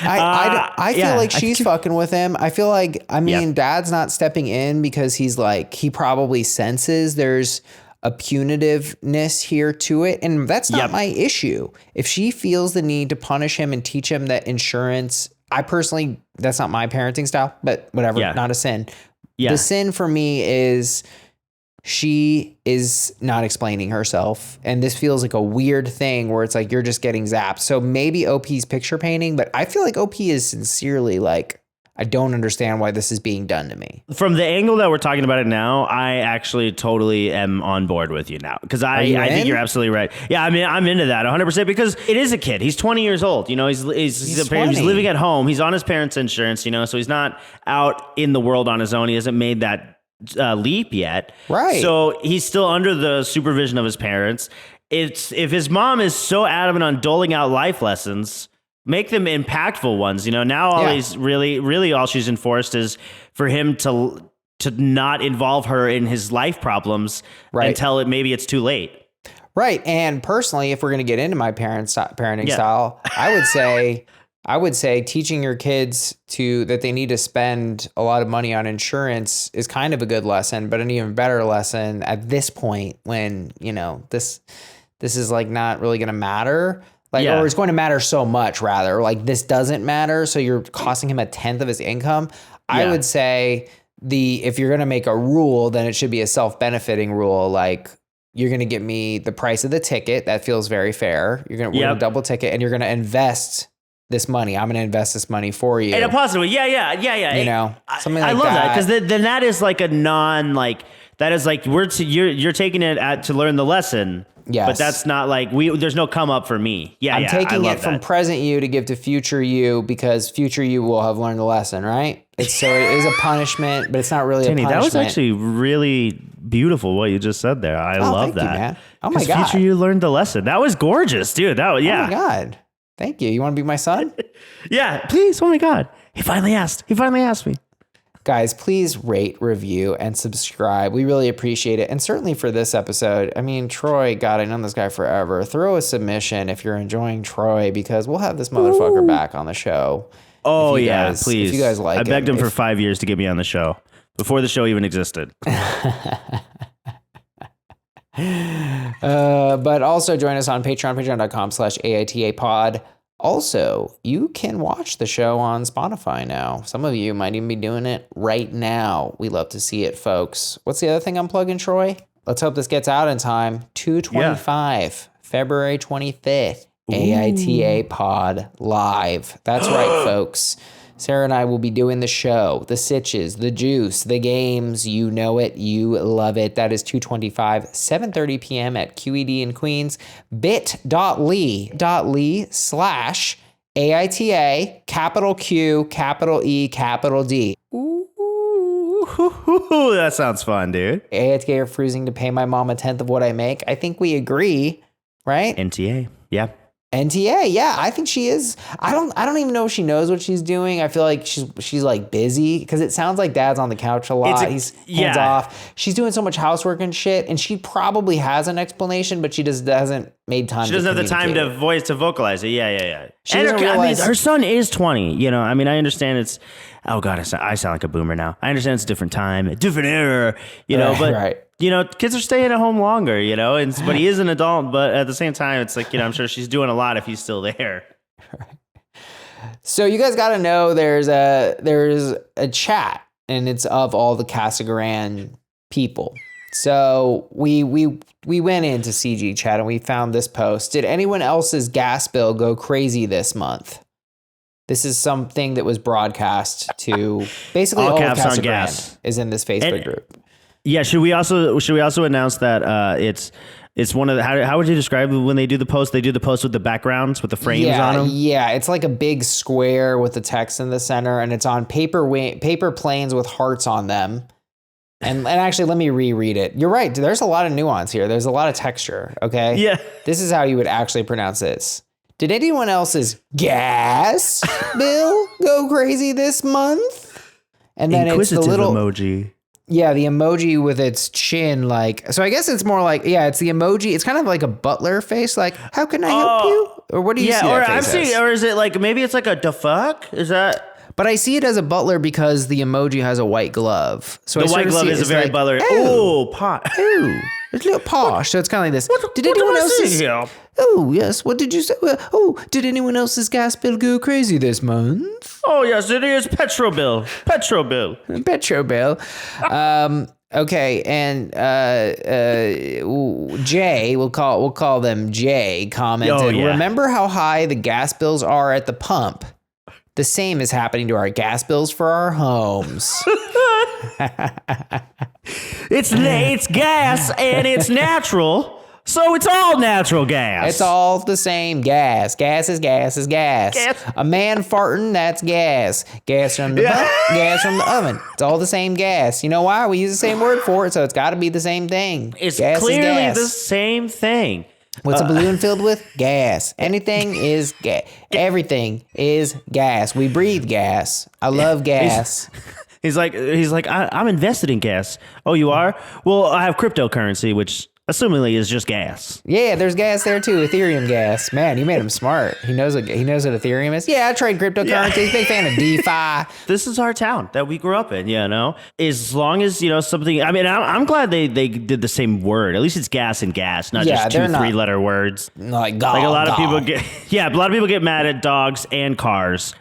I feel like she's fucking with him. I feel like, dad's not stepping in because he's like, he probably senses there's a punitiveness here to it. And that's not my issue. If she feels the need to punish him and teach him that insurance, that's not my parenting style, but whatever, not a sin. Yeah. The sin for me is she is not explaining herself. And this feels like a weird thing where it's like, you're just getting zapped. So maybe OP's picture painting, but I feel like OP is sincerely like, I don't understand why this is being done to me. From the angle that we're talking about it now, I actually totally am on board with you now. Because I think you're absolutely right. Yeah, I mean, I'm into that 100% because it is a kid. He's 20 years old. You know, he's living at home. He's on his parents' insurance, you know, so he's not out in the world on his own. He hasn't made that leap yet. Right. So he's still under the supervision of his parents. If his mom is so adamant on doling out life lessons, make them impactful ones. You know, now all he's really all she's enforced is for him to not involve her in his life problems until maybe it's too late. Right. And personally, if we're going to get into my parenting style, I would say teaching your kids that they need to spend a lot of money on insurance is kind of a good lesson, but an even better lesson at this point when, you know, this is like not really going to matter. Or it's going to matter so much rather. Like this doesn't matter. So you're costing him 1/10 of his income. I would say if you're going to make a rule, then it should be a self-benefiting rule. Like You're going to give me the price of the ticket. That feels very fair. We're going to double ticket, and you're going to invest this money. I'm going to invest this money for you. In a positive way. Yeah. You know, something like that. I love that because then that is like a that is like you're taking it to learn the lesson. Yes. But that's not like there's no come up for me. Yeah. I'm taking it from present you to give to future you because future you will have learned the lesson, right? So it is a punishment, but it's not really Danny, a punishment. That was actually really beautiful what you just said there. I love that. You, man. Oh my God. Future you learned the lesson. That was gorgeous, dude. Oh my God. Thank you. You want to be my son? Yeah, please. Oh my God. He finally asked me. Guys, please rate, review, and subscribe. We really appreciate it. And certainly for this episode, I mean, Troy, God, I've known this guy forever. Throw a submission if you're enjoying Troy, because we'll have this motherfucker back on the show. Oh, yeah, please. If you guys like I begged him for 5 years to get me on the show before the show even existed. But also join us on Patreon, patreon.com/AITA pod. Also, you can watch the show on Spotify now. Some of you might even be doing it right now. We love to see it, folks. What's the other thing I'm plugging, Troy? Let's hope this gets out in time. 2/25, February 25th, AITA pod live. That's right, folks. Sarah and I will be doing the show, the sitches, the juice, the games. You know it. You love it. That is 2/25, 7:30 p.m. at QED in Queens. bit.ly/AITA, capital Q, capital E, capital D. Ooh, that sounds fun, dude. AITA are refusing to pay my mom 1/10 of what I make. I think we agree, right? NTA, yeah. NTA, yeah, I think she is. I don't even know if she knows what she's doing. I feel like she's like busy because it sounds like Dad's on the couch a lot. He's hands off. She's doing so much housework and shit, and she probably has an explanation, but she just hasn't made time. She doesn't have the time to vocalize it. Yeah. She doesn't realize. Her son is 20. You know, I mean, I understand it's. Oh God, I sound like a boomer now. I understand it's a different time, a different era. You know, but. Right. You know, kids are staying at home longer, you know, but he is an adult. But at the same time, it's like, you know, I'm sure she's doing a lot if he's still there. So you guys got to know there's a chat, and it's of all the Casa Grande people. So we went into CG chat and we found this post. Did anyone else's gas bill go crazy this month? This is something that was broadcast to basically all of Casa Grande is in this Facebook group. Yeah, should we also announce that it's one of the how would you describe it when they do the post? They do the post with the backgrounds with the frames on them. Yeah, it's like a big square with the text in the center, and it's on paper planes with hearts on them. And actually, let me reread it. You're right. There's a lot of nuance here. There's a lot of texture. Okay. Yeah. This is how you would actually pronounce this. Did anyone else's gas bill go crazy this month? And then Inquisitive it's the little emoji. Yeah, the emoji with its chin, like, so I guess it's more like, it's the emoji. It's kind of like a butler face, like, how can I help you? Or what do you see? Or that I'm face seeing, as? or is it like maybe it's like a the fuck? Is that? But I see it as a butler because the emoji has a white glove. So the white glove is a very like, butler. Oh, pot. Oh, it's a little posh. So it's kind of like this. Did anyone else's? Oh yes. What did you say? Oh, did anyone else's gas bill go crazy this month? Oh yes, it is Petro bill. Okay, and Jay, we'll call them Jay, commented. Remember how high the gas bills are at the pump? The same is happening to our gas bills for our homes. It's gas and it's natural, so it's all natural gas. It's all the same gas. Gas is gas is gas. A man farting, that's gas. Gas from the gas from the oven. It's all the same gas. You know why? We use the same word for it, so it's got to be the same thing. It's gas clearly the same thing. What's a balloon filled with? Gas. Anything is gas. Everything is gas. We breathe gas. I love gas. He's like, I'm invested in gas. Oh, you are? Well, I have cryptocurrency, which assumingly is just gas. Yeah, there's gas there too. Ethereum gas. Man, you made him smart. He knows what Ethereum is. Yeah, I trade cryptocurrencies. Yeah. Big fan of DeFi. This is our town that we grew up in, you know? As long as, you know, something, I mean, I'm glad they did the same word. At least it's gas and gas, not just 2 3-letter words. Like God. Like a lot of people get mad at dogs and cars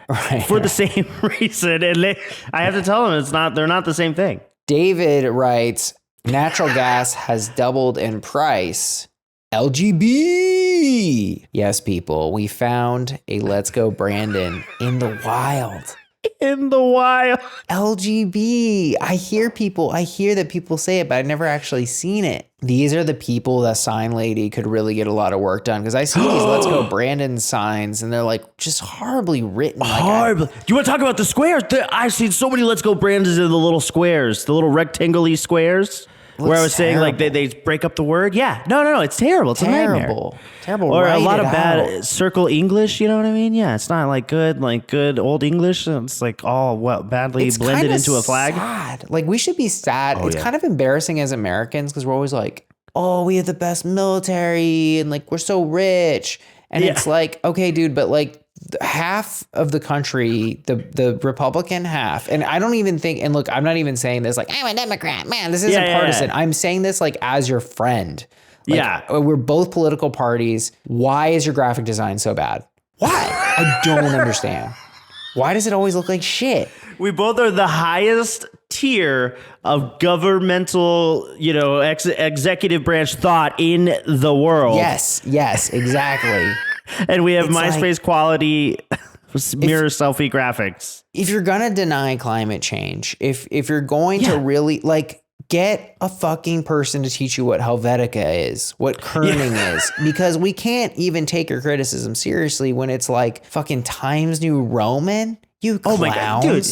for the same reason. And I have to tell them they're not the same thing. David writes, Natural gas has doubled in price. LGB. Yes, people, we found a Let's Go Brandon in the wild. In the wild. LGB. I hear that people say it, but I've never actually seen it. These are the people that sign lady could really get a lot of work done, because I see these Let's Go Brandon signs and they're like just horribly written. Horribly. You want to talk about the squares? I've seen so many Let's Go Brandons in the little squares, the little rectangle-y squares. Where I was saying like they break up the word. Yeah. No. It's terrible. It's a nightmare. Terrible. Or a lot of bad circle English. You know what I mean? Yeah. It's not like good old English. It's like all badly blended into a flag. Sad. Like we should be sad. It's kind of embarrassing as Americans because we're always like, oh, we have the best military and like we're so rich. And it's like, okay, dude, but like half of the country, the Republican half, and I don't even think, and look, I'm not even saying this like, I'm a Democrat, man, this isn't partisan. I'm saying this like as your friend. Like, we're both political parties. Why is your graphic design so bad? Why? I don't understand. Why does it always look like shit? We both are the highest tier of governmental, executive branch thought in the world. Yes, exactly. And we have MySpace quality mirror selfie graphics. If you're gonna deny climate change, if you're going to really like get a fucking person to teach you what Helvetica is, what kerning is, because we can't even take your criticism seriously when it's like fucking Times New Roman. You clowns. Oh my God, dude.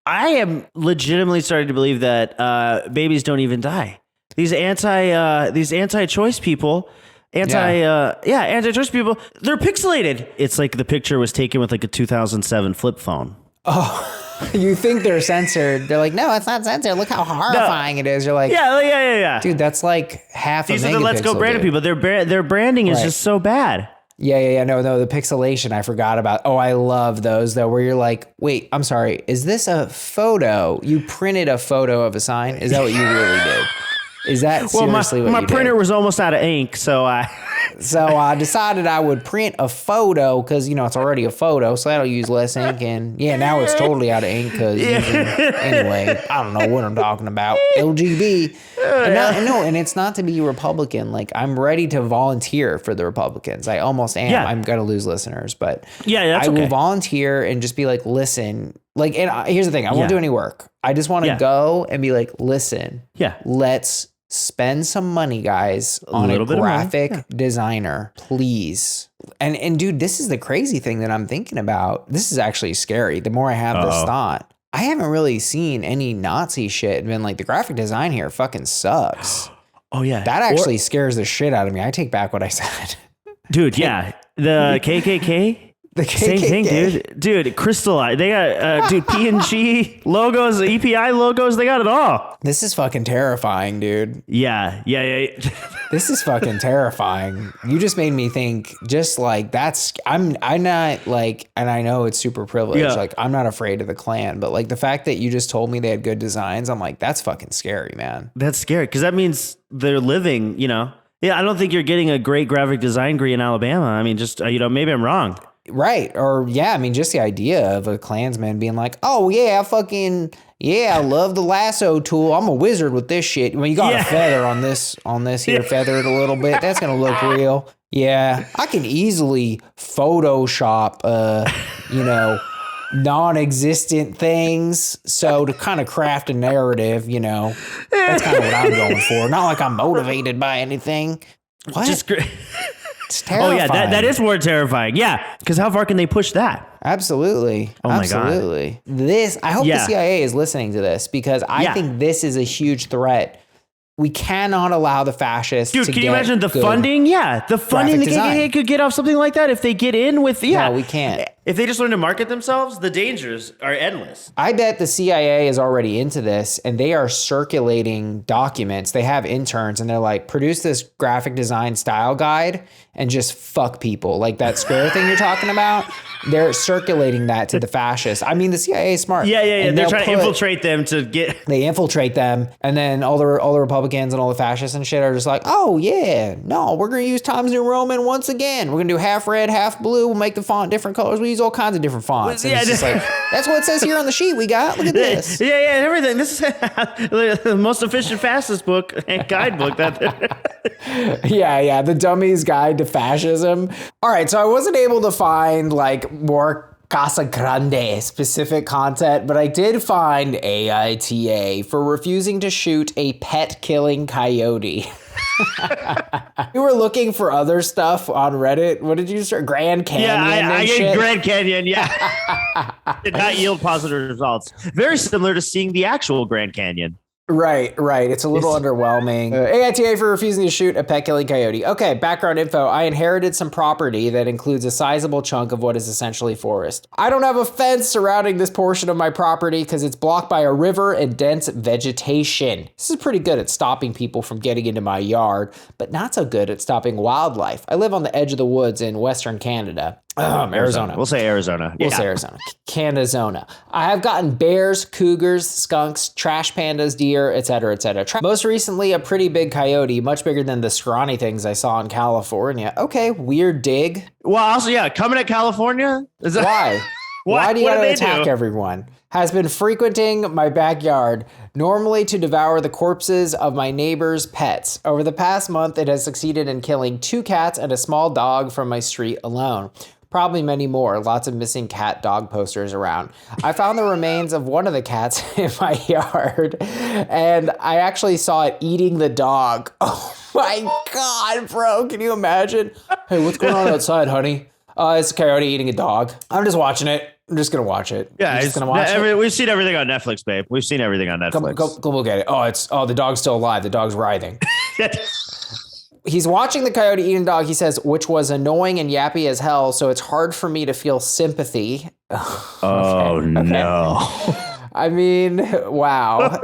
I am legitimately starting to believe that babies don't even die. These anti-choice people. Anti-choice people, they're pixelated. It's like the picture was taken with like a 2007 flip phone. Oh, you think they're censored. They're like, no, it's not censored. Look how horrifying it is. You're like, yeah. Dude, that's like half a megapixel. These are the Let's Go Brandon people. Their branding is just so bad. Yeah. No, the pixelation I forgot about. Oh, I love those though, where you're like, wait, I'm sorry. Is this a photo? You printed a photo of a sign? Is that what you really did? Is that seriously what you did? My printer was almost out of ink, so I decided I would print a photo because, it's already a photo, so that'll use less ink. And now it's totally out of ink because anyway, I don't know what I'm talking about. LGB. And it's not to be Republican. Like, I'm ready to volunteer for the Republicans. I almost am. Yeah. I'm going to lose listeners, but that's I will volunteer and just be like, listen. Like, and here's the thing. I won't do any work. I just want to go and be like, listen. Yeah. Let's spend some money, guys, on a graphic designer, please. And dude, this is the crazy thing that I'm thinking about. This is actually scary. The more I have this thought, I haven't really seen any Nazi shit and been like, the graphic design here fucking sucks. Oh yeah. That actually scares the shit out of me. I take back what I said. Dude, yeah. The KKK. The KKK. Same thing, dude. Crystallize. They got, P&G logos, EPI logos. They got it all. This is fucking terrifying, dude. Yeah. This is fucking terrifying. You just made me think. Just like I'm not like, and I know it's super privileged. Yeah. Like I'm not afraid of the Klan, but like the fact that you just told me they had good designs, I'm like, that's fucking scary, man. That's scary because that means they're living. Yeah, I don't think you're getting a great graphic design degree in Alabama. I mean, just maybe I'm wrong. Right. Or just the idea of a Klansman being like, oh yeah, I love the lasso tool. I'm a wizard with this shit. When you got a feather on this here, feather it a little bit. That's going to look real. Yeah. I can easily Photoshop, non-existent things. So to kind of craft a narrative, that's kind of what I'm going for. Not like I'm motivated by anything. What? Just great. It's terrifying. Oh yeah, that is more terrifying. Yeah, because how far can they push that? Absolutely. Oh my God. I hope the CIA is listening to this because I think this is a huge threat. We cannot allow the fascists to get. Dude, can you imagine the funding? Yeah, the funding the KKK could get off something like that if they get in with. Yeah, no, we can't. If they just learn to market themselves, the dangers are endless. I bet the CIA is already into this and they are circulating documents. They have interns and they're like, produce this graphic design style guide and just fuck people. Like that square thing you're talking about. They're circulating that to the fascists. I mean, the CIA is smart. Yeah. And they're trying to infiltrate them to get. They infiltrate them. And then all the Republicans and all the fascists and shit are just like, oh yeah, no, we're going to use Times New Roman once again. We're going to do half red, half blue. We'll make the font different colors we use all kinds of different fonts. And it's just like, that's what it says here on the sheet we got. Look at this. Yeah, everything. This is the most efficient, fastest book and guidebook. Yeah, the Dummy's Guide to Fascism. All right, so I wasn't able to find like more Casa Grande specific content, but I did find AITA for refusing to shoot a pet-killing coyote. You were looking for other stuff on Reddit. What did you start? Grand Canyon? Yeah, I get Grand Canyon, yeah. Did not yield positive results. Very similar to seeing the actual Grand Canyon. Right. It's a little underwhelming. AITA for refusing to shoot a pet-killing coyote. Okay, background info. I inherited some property that includes a sizable chunk of what is essentially forest. I don't have a fence surrounding this portion of my property because it's blocked by a river and dense vegetation. This is pretty good at stopping people from getting into my yard, but not so good at stopping wildlife. I live on the edge of the woods in Western Canada. Arizona. We'll say Arizona. We'll say Arizona. Canada. I have gotten bears, cougars, skunks, trash pandas, deer, etc., etc. Most recently, a pretty big coyote, much bigger than the scrawny things I saw in California. Okay, weird dig. Well, also, coming to California? Why? Why do you gotta attack everyone? Has been frequenting my backyard, normally to devour the corpses of my neighbor's pets. Over the past month, it has succeeded in killing 2 cats and a small dog from my street alone. Probably many more. Lots of missing cat dog posters around. I found the remains of one of the cats in my yard, and I actually saw it eating the dog. Oh my God, bro. Can you imagine? Hey, what's going on outside, honey? It's a coyote eating a dog. I'm just watching it. I'm just going to watch it. Yeah, just gonna watch it. We've seen everything on Netflix, babe. We've seen everything on Netflix. Go look at it. The dog's still alive. The dog's writhing. He's watching the coyote eating dog, he says, which was annoying and yappy as hell, so it's hard for me to feel sympathy. Okay. No. I mean, wow.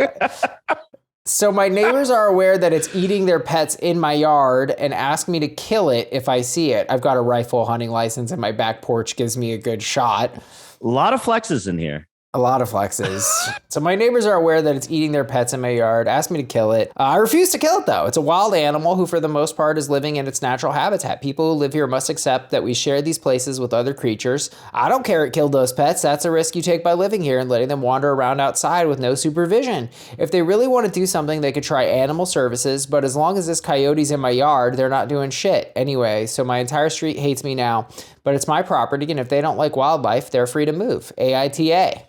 So my neighbors are aware that it's eating their pets in my yard and ask me to kill it if I see it. I've got a rifle hunting license and my back porch gives me a good shot. A lot of flexes in here. A lot of flexes. So my neighbors are aware that it's eating their pets in my yard, asked me to kill it. I refuse to kill it though. It's a wild animal who for the most part is living in its natural habitat. People who live here must accept that we share these places with other creatures. I don't care it killed those pets. That's a risk you take by living here and letting them wander around outside with no supervision. If they really want to do something, they could try animal services, but as long as this coyote's in my yard, they're not doing shit. Anyway, so my entire street hates me now, but it's my property, and if they don't like wildlife, they're free to move. AITA.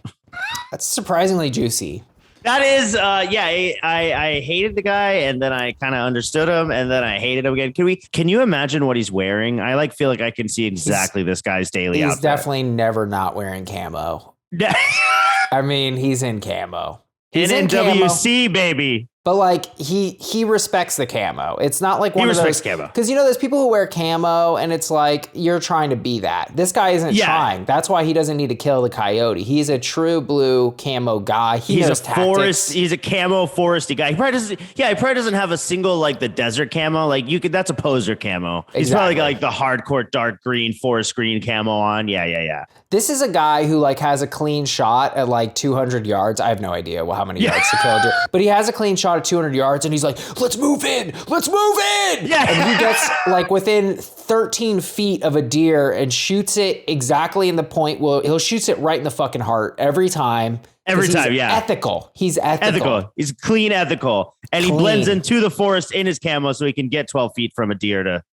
That's surprisingly juicy. That is, I hated the guy, and then I kind of understood him, and then I hated him again. Can you imagine what he's wearing? I feel like I can see exactly this guy's daily outfit. He's definitely never not wearing camo. I mean, he's in camo. He's in NWC, baby. But like he respects the camo. It's not like one of those. He respects camo. Because there's people who wear camo and it's like you're trying to be that. This guy isn't trying. That's why he doesn't need to kill the coyote. He's a true blue camo guy. He's knows tactics. He's a camo foresty guy. He probably doesn't have a single like the desert camo. Like that's a poser camo. Exactly. He's probably got like the hardcore dark green forest green camo on. Yeah. This is a guy who like has a clean shot at like 200 yards. I have no idea how many yards to kill a deer, but he has a clean shot at 200 yards and he's like, let's move in. Yeah. And he gets like within 13 feet of a deer and shoots it exactly in the point. Well, he'll shoots it right in the fucking heart every time. Ethical. He's ethical. He's clean ethical. And he blends into the forest in his camo so he can get 12 feet from a deer to...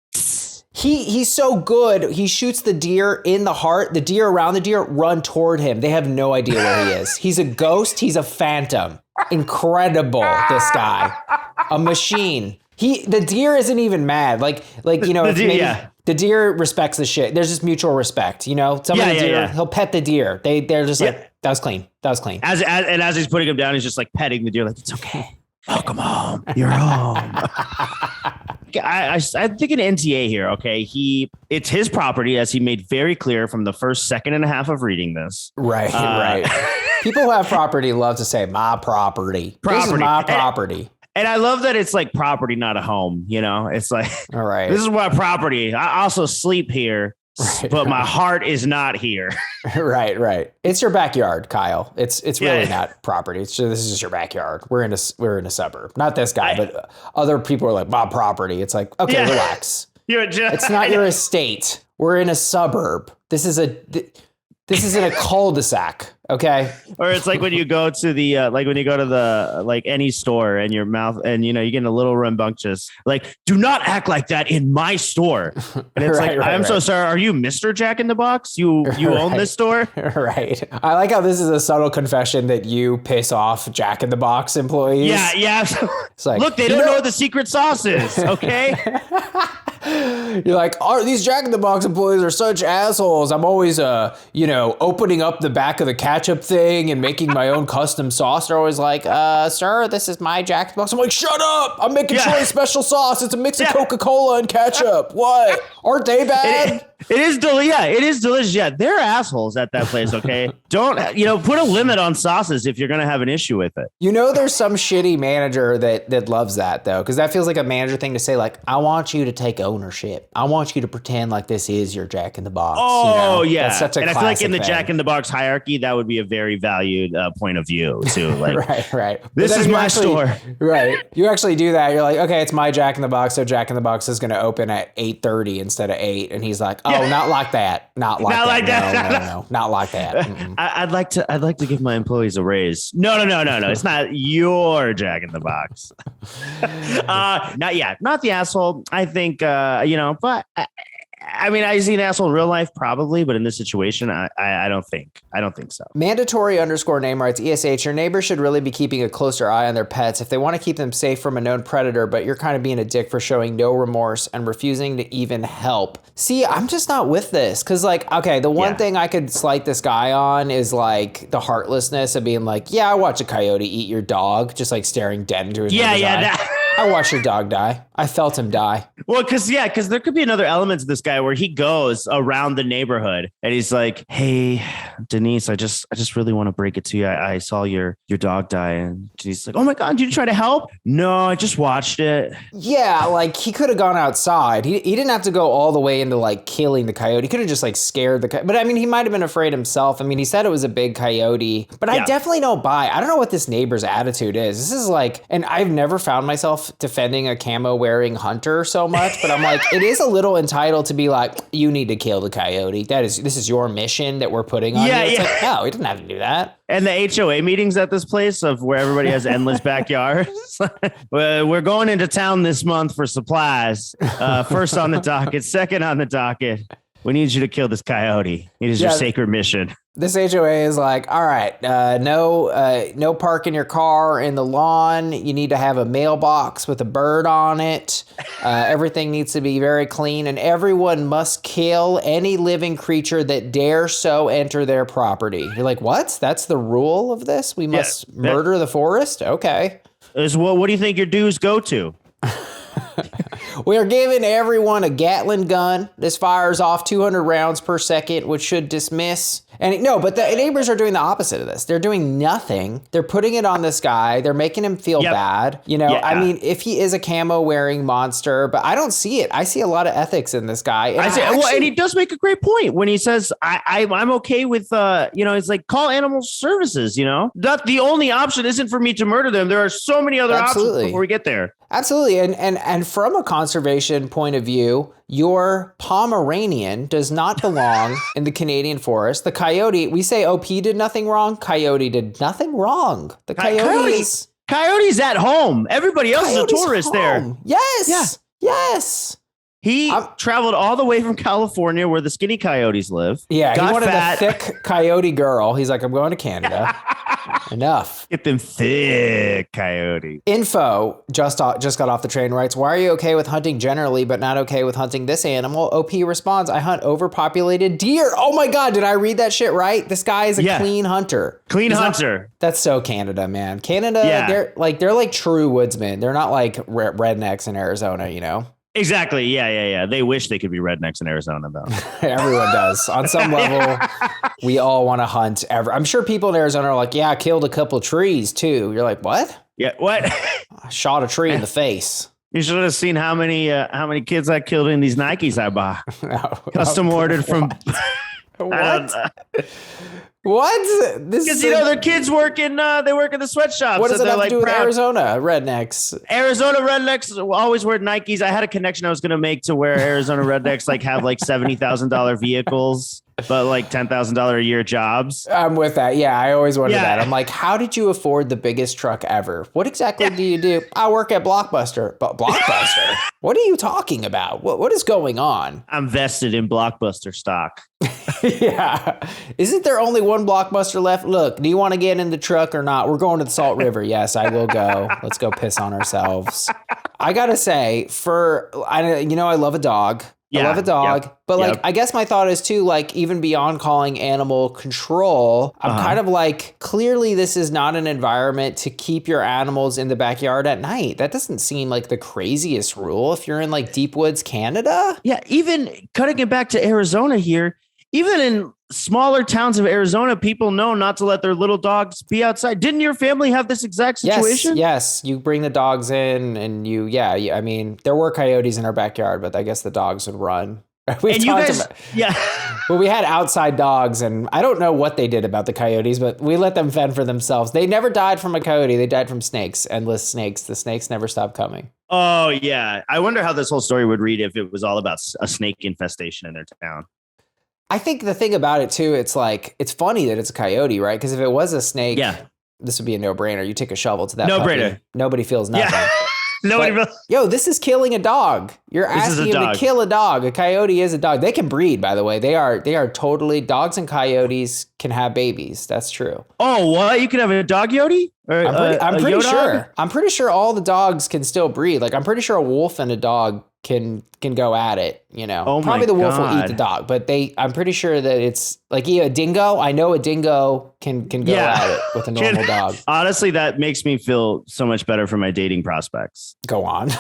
He's so good. He shoots the deer in the heart. The deer around the deer run toward him. They have no idea where he is. He's a ghost. He's a phantom. Incredible, this guy. A machine. The deer isn't even mad. The deer respects the shit. There's just mutual respect, Some of the deer, he'll pet the deer. They're just like, that was clean. As he's putting him down, he's just like petting the deer like, it's okay. Welcome home. You're home. I'm thinking NTA here, okay? It's his property, as he made very clear from the first second and a half of reading this. Right. People who have property love to say, my property. This is my property. And I love that it's like property, not a home, It's like, all right, this is my property. I also sleep here, but my heart is not here. Right. It's your backyard, Kyle. It's really not property. This is just your backyard. We're in a suburb. Not this guy, but other people are like, my property. It's like, okay, relax. It's not your estate. We're in a suburb. This is This is in a cul-de-sac. Okay. Or it's like when you go to the any store and your mouth and you get a little rambunctious, like, do not act like that in my store. And it's I'm so sorry. Are you Mr. Jack in the Box? You own this store? Right. I like how this is a subtle confession that you piss off Jack in the Box employees. Yeah. It's like, look, they don't know what the secret sauce is. Okay. You're like, these Jack in the Box employees are such assholes. I'm always, opening up the back of the ketchup thing and making my own custom sauce. They're always like, sir, this is my Jack in the Box. I'm like, shut up. I'm making Troy's special sauce. It's a mix of Coca-Cola and ketchup. What? Aren't they bad? It is delicious. Yeah, they're assholes at that place. Okay, don't put a limit on sauces if you're gonna have an issue with it. There's some shitty manager that loves that though, because that feels like a manager thing to say. Like, I want you to take ownership. I want you to pretend like this is your Jack in the Box. Oh yeah, that's such a and I classic feel like in the thing. Jack in the Box hierarchy, that would be a very valued point of view too. Like, right. This is my store. Right. You actually do that. You're like, okay, it's my Jack in the Box. So Jack in the Box is going to open at 8:30 instead of 8. And he's like, oh, not like that. Not like that. No, not like that. I'd like to give my employees a raise. No. It's not your Jack in the Box. Not the asshole. I think, but I mean, I see an asshole in real life probably, but in this situation, I don't think so. Mandatory_name writes, ESH, your neighbors should really be keeping a closer eye on their pets if they want to keep them safe from a known predator, but you're kind of being a dick for showing no remorse and refusing to even help. See, I'm just not with this because, like, okay, the one thing I could slight this guy on is like the heartlessness of being like, yeah, I watch a coyote eat your dog, just like staring dead into his eye. I watched your dog die. I felt him die. Well, because there could be another element to this guy where he goes around the neighborhood and he's like, hey, Denise, I just really want to break it to you. I saw your dog die. And Denise's like, oh my God, did you try to help? No, I just watched it. Yeah, like he could have gone outside. He didn't have to go all the way into like killing the coyote. He could have just like scared the coyote. But I mean, he might have been afraid himself. I mean, he said it was a big coyote, but I definitely don't buy. I don't know what this neighbor's attitude is. This is like, and I've never found myself defending a camo wearing hunter so much, but I'm like, it is a little entitled to be like, you need to kill the coyote. This is your mission that we're putting on you. It's like, no, he didn't have to do that. And the HOA meetings at this place of where everybody has endless backyards. We're going into town this month for supplies. First on the docket, second on the docket. We need you to kill this coyote. It is your sacred mission. This HOA is like, all right, no parking your car in the lawn. You need to have a mailbox with a bird on it. Everything needs to be very clean, and everyone must kill any living creature that dare so enter their property. You're like, what? That's the rule of this? We must murder the forest? Okay. What do you think your dues go to? We are giving everyone a Gatling gun. This fires off 200 rounds per second, which should dismiss. But the neighbors are doing the opposite of this. They're doing nothing. They're putting it on this guy. They're making him feel bad. I mean, if he is a camo wearing monster, but I don't see it. I see a lot of ethics in this guy. And he does make a great point when he says, I'm okay with, it's like, call animal services, Not the only option isn't for me to murder them. There are so many other options before we get there. Absolutely. And from a conservation point of view, your Pomeranian does not belong in the Canadian forest. The coyote, we say OP did nothing wrong. Coyote did nothing wrong. The Coyote's at home. Everybody else is a tourist there. Yes. Yeah. Yes. He traveled all the way from California where the skinny coyotes live. Yeah, he wanted a thick coyote girl. He's like, I'm going to Canada. Enough. Get them thick coyote. Info just got off the train writes, why are you okay with hunting generally but not okay with hunting this animal? OP responds, I hunt overpopulated deer. Oh my God, did I read that shit right? This guy is a clean hunter. Clean hunter. That's so Canada, man. Canada, they're like true woodsmen. They're not like rednecks in Arizona, Exactly. Yeah. They wish they could be rednecks in Arizona, though. Everyone does. On some level, we all want to hunt. I'm sure people in Arizona are like, yeah, I killed a couple trees, too. You're like, what? Yeah, what? I shot a tree in the face. You should have seen how many kids I killed in these Nikes I bought. Custom ordered from... What? What? Because their kids work in the sweatshops. What does it have to do with Arizona rednecks? Arizona rednecks always wear Nikes. I had a connection I was going to make to where Arizona rednecks have $70,000 vehicles. but like $10,000 a year jobs. I'm with that. Yeah, I always wonder that. I'm like, how did you afford the biggest truck ever? What exactly do you do? I work at Blockbuster. But Blockbuster? What are you talking about? What is going on? I'm vested in Blockbuster stock. Yeah. Isn't there only one Blockbuster left? Look, do you want to get in the truck or not? We're going to the Salt River. Yes, I will go. Let's go piss on ourselves. I got to say, I love a dog. I love a dog, but like, I guess my thought is too, like, even beyond calling animal control, I'm kind of like, clearly this is not an environment to keep your animals in the backyard at night. That doesn't seem like the craziest rule if you're in like deep woods, Canada. Yeah. Even cutting it back to Arizona here, even in smaller towns of Arizona, people know not to let their little dogs be outside. Didn't your family have this exact situation? Yes. You bring the dogs in and I mean, there were coyotes in our backyard, but I guess the dogs would run. But we had outside dogs, and I don't know what they did about the coyotes, but we let them fend for themselves. They never died from a coyote. They died from snakes, endless snakes. The snakes never stopped coming. Oh, yeah. I wonder how this whole story would read if it was all about a snake infestation in their town. I think the thing about it too, it's like, it's funny that it's a coyote, right? Because if it was a snake, this would be a no-brainer. You take a shovel to that puppy. Nobody feels nothing. Yeah. This is killing a dog. You're asking him to kill a dog. A coyote is a dog. They can breed, by the way. They are totally, dogs and coyotes can have babies. That's true. Oh, what? You can have a dog yoti? I'm pretty sure. I'm pretty sure all the dogs can still breed. Like, I'm pretty sure a wolf and a dog can go at it, Probably the wolf will eat the dog, but I'm pretty sure that it's like a dingo. I know a dingo can go at it with a normal dog. Honestly, that makes me feel so much better for my dating prospects. Go on.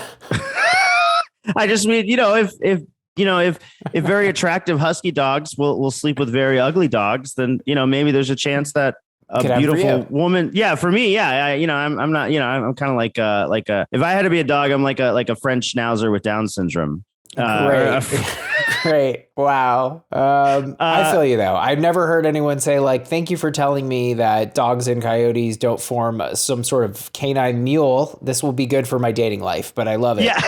I just mean, if very attractive husky dogs will sleep with very ugly dogs, then, maybe there's a chance that a beautiful woman. Yeah. For me. Yeah. I'm not, I'm kind of like if I had to be a dog, I'm like a French Schnauzer with Down syndrome. Great. Wow. I feel you though. I've never heard anyone say like, thank you for telling me that dogs and coyotes don't form some sort of canine mule. This will be good for my dating life, but I love it. Yeah.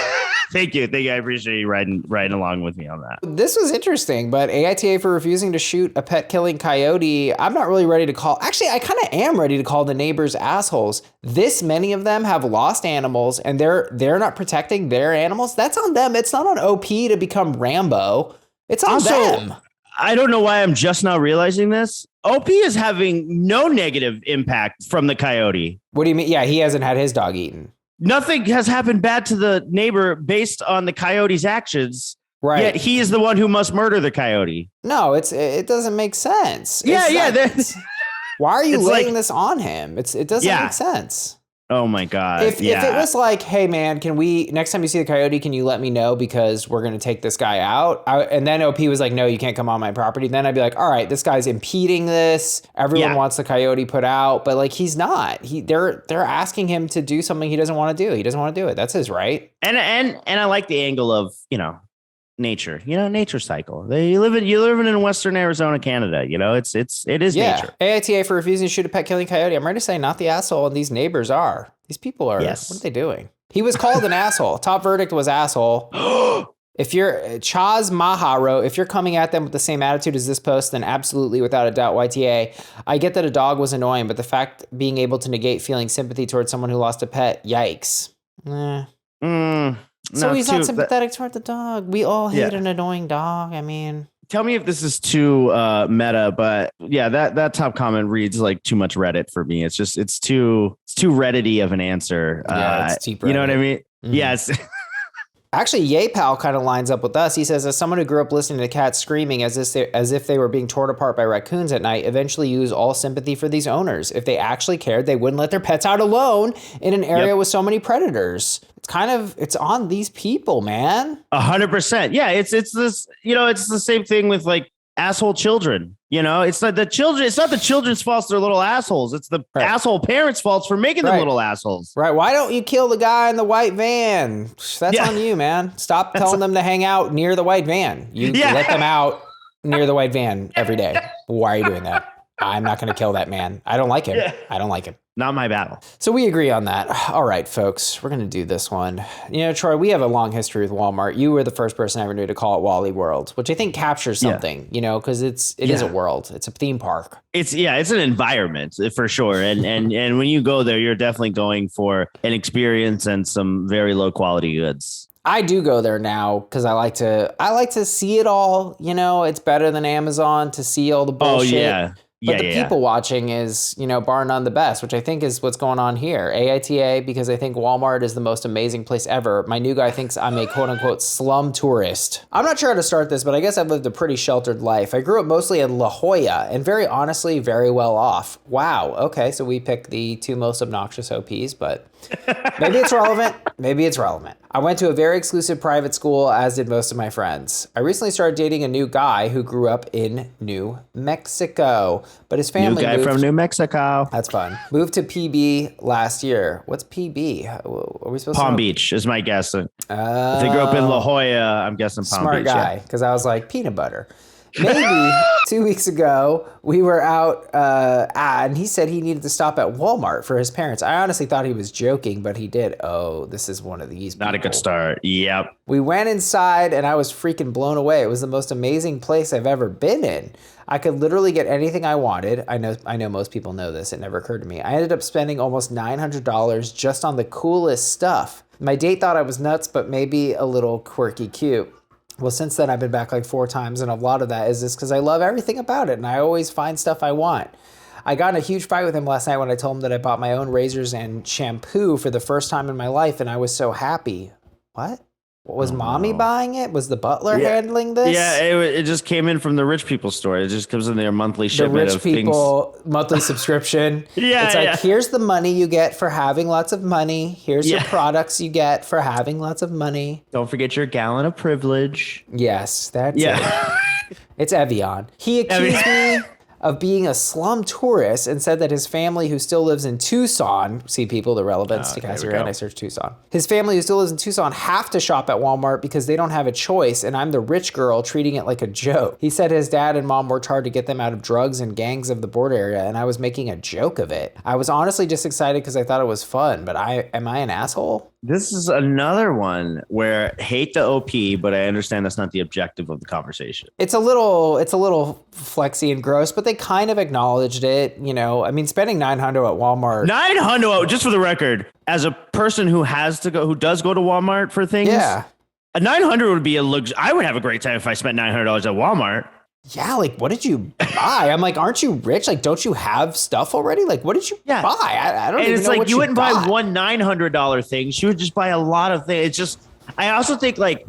Thank you. I appreciate you riding along with me on that. This was interesting, but AITA for refusing to shoot a pet killing coyote. I'm not really ready to call. Actually, I kind of am ready to call the neighbors assholes. This many of them have lost animals and they're not protecting their animals. That's on them. It's not on OP to become Rambo. It's on them. I don't know why I'm just now realizing this. OP is having no negative impact from the coyote. What do you mean? Yeah, he hasn't had his dog eaten. Nothing has happened bad to the neighbor based on the coyote's actions. Right. Yet he is the one who must murder the coyote. No, it doesn't make sense. Yeah. Why are you laying this on him? It doesn't make sense. Oh my God. If it was like, hey man, next time you see the coyote, can you let me know because we're going to take this guy out? And then OP was like, no, you can't come on my property. Then I'd be like, all right, this guy's impeding this. Everyone wants the coyote put out, but like, he's not. They're asking him to do something he doesn't want to do. He doesn't want to do it. That's his right. And I like the angle of, nature, nature cycle. You live in Western Arizona, Canada, it is nature. AITA for refusing to shoot a pet killing coyote. I'm ready to say not the asshole. And these neighbors are. These people are. Yes. What are they doing? He was called an asshole. Top verdict was asshole. If you're Chaz Maha wrote, if you're coming at them with the same attitude as this post, then absolutely, without a doubt, YTA. I get that a dog was annoying, but the fact being able to negate feeling sympathy towards someone who lost a pet, yikes. So he's not sympathetic toward the dog. We all hate an annoying dog. I mean, tell me if this is too meta, but yeah, that top comment reads like too much Reddit for me. It's too Reddit-y of an answer. It's deep Reddit. You know what I mean? Mm-hmm. Yes. Actually, Yaypal kind of lines up with us. He says, as someone who grew up listening to cats screaming as if they were being torn apart by raccoons at night, eventually use all sympathy for these owners. If they actually cared, they wouldn't let their pets out alone in an area with so many predators. It's on these people, man. 100%. Yeah, it's this, it's the same thing with like asshole children. It's not the children's fault they're little assholes. It's the asshole parents' fault for making them little assholes. Right. Why don't you kill the guy in the white van? That's on you, man. Stop telling them to hang out near the white van. You let them out near the white van every day. Why are you doing that? I'm not going to kill that man. I don't like him. I don't like him. Not my battle. So we agree on that. All right, folks, we're going to do this one. You know, Troy, we have a long history with Walmart. You were the first person I ever knew to call it Wally World, which I think captures something, you know, because it is a world. It's a theme park. It's an environment for sure. And when you go there, you're definitely going for an experience and some very low quality goods. I do go there now because I like to see it all. You know, it's better than Amazon to see all the bullshit. Oh, yeah. But the people watching is, you know, bar none the best, which I think is what's going on here. AITA, because I think Walmart is the most amazing place ever. My new guy thinks I'm a quote unquote slum tourist. I'm not sure how to start this, but I guess I've lived a pretty sheltered life. I grew up mostly in La Jolla and very honestly, very well off. Wow. Okay. So we picked the two most obnoxious OPs, but maybe it's relevant. Maybe it's relevant. I went to a very exclusive private school, as did most of my friends. I recently started dating a new guy who grew up in New Mexico, but his family moved from New Mexico. That's fun. Moved to PB last year. What's PB? Are we supposed Palm to know? Beach is my guess. If they grew up in La Jolla, I'm guessing Palm Smart Beach. guy, because I was like, peanut butter. Maybe 2 weeks ago, we were out and he said he needed to stop at Walmart for his parents. I honestly thought he was joking, but he did. Oh, this is one of these people. Not a good start. Yep. We went inside and I was freaking blown away. It was the most amazing place I've ever been in. I could literally get anything I wanted. I know most people know this. It never occurred to me. I ended up spending almost $900 just on the coolest stuff. My date thought I was nuts, but maybe a little quirky cute. Well, since then, I've been back like 4 times, and a lot of that is just because I love everything about it, and I always find stuff I want. I got in a huge fight with him last night when I told him that I bought my own razors and shampoo for the first time in my life, and I was so happy. What? Was mommy buying it? Was the butler handling this? Yeah, it just came in from the rich people store. It just comes in their monthly shipment of things. The rich people monthly subscription. It's like, here's the money you get for having lots of money. Here's your products you get for having lots of money. Don't forget your gallon of privilege. Yes, that's it. It's Evian. He accused me of being a slum tourist and said that his family who still lives in Tucson, see people, the relevance to Casa Grande, I search Tucson. His family who still lives in Tucson have to shop at Walmart because they don't have a choice, and I'm the rich girl treating it like a joke. He said his dad and mom worked hard to get them out of drugs and gangs of the border area, and I was making a joke of it. I was honestly just excited because I thought it was fun, but am I an asshole? This is another one where hate the OP, but I understand that's not the objective of the conversation. It's a little flexy and gross, but they kind of acknowledged it. You know, I mean, spending $900 at Walmart. $900, just for the record, as a person who does go to Walmart for things. Yeah. A $900 would be a I would have a great time if I spent $900 at Walmart. Yeah, like, what did you buy? I'm like, aren't you rich? Like, don't you have stuff already? Like, what did you buy? I don't even know what you bought. And it's like, you wouldn't buy one $900 thing. She would just buy a lot of things. It's just, I also think, like,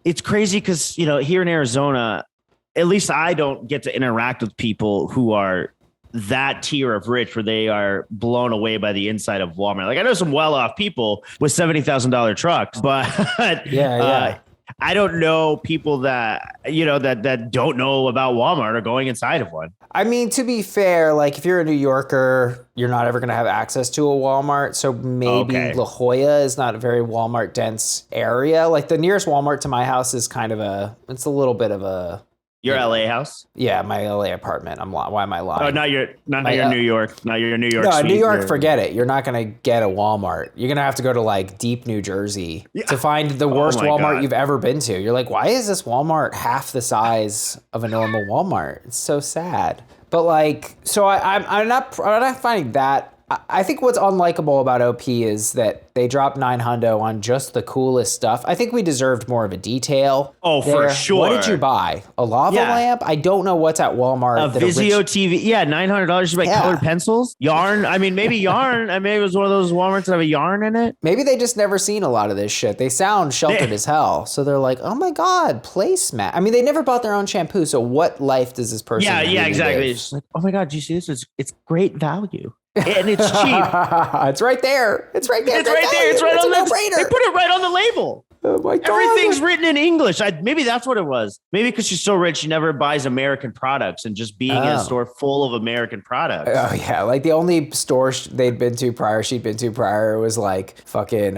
it's crazy because, you know, here in Arizona, at least I don't get to interact with people who are that tier of rich where they are blown away by the inside of Walmart. Like, I know some well-off people with $70,000 trucks, but I don't know people that, you know, that don't know about Walmart or going inside of one. I mean, to be fair, like, if you're a New Yorker, you're not ever going to have access to a Walmart. So maybe La Jolla is not a very Walmart dense area. Like, the nearest Walmart to my house is it's a little bit of a... Your LA house? Yeah, my LA apartment. Why am I lying? Oh, not your New York. Not your New York. No, New York, forget it. You're not going to get a Walmart. You're going to have to go to like deep New Jersey to find the worst Walmart you've ever been to. You're like, why is this Walmart half the size of a normal Walmart? It's so sad. But like, so I'm not finding that. I think what's unlikable about OP is that they dropped $900 on just the coolest stuff. I think we deserved more of a detail. Oh, there. For sure. What did you buy? A lava lamp? I don't know what's at Walmart. A Vizio TV. Yeah, $900 to buy colored pencils. Yarn. I mean, maybe yarn. I mean, it was one of those Walmarts that have a yarn in it. Maybe they just never seen a lot of this shit. They sound sheltered as hell. So they're like, oh my God, placemat. I mean, they never bought their own shampoo. So what life does this person Yeah, exactly. It's just like, oh my God, do you see this? It's great value. And it's cheap. It's right there. It's right there. It's right there. It's right on the no-brainer. They put it right on the label. Oh my God. Everything's written in English. Maybe that's what it was. Maybe because she's so rich, she never buys American products, and just being in a store full of American products. Oh yeah, like the only store she'd been to prior was like fucking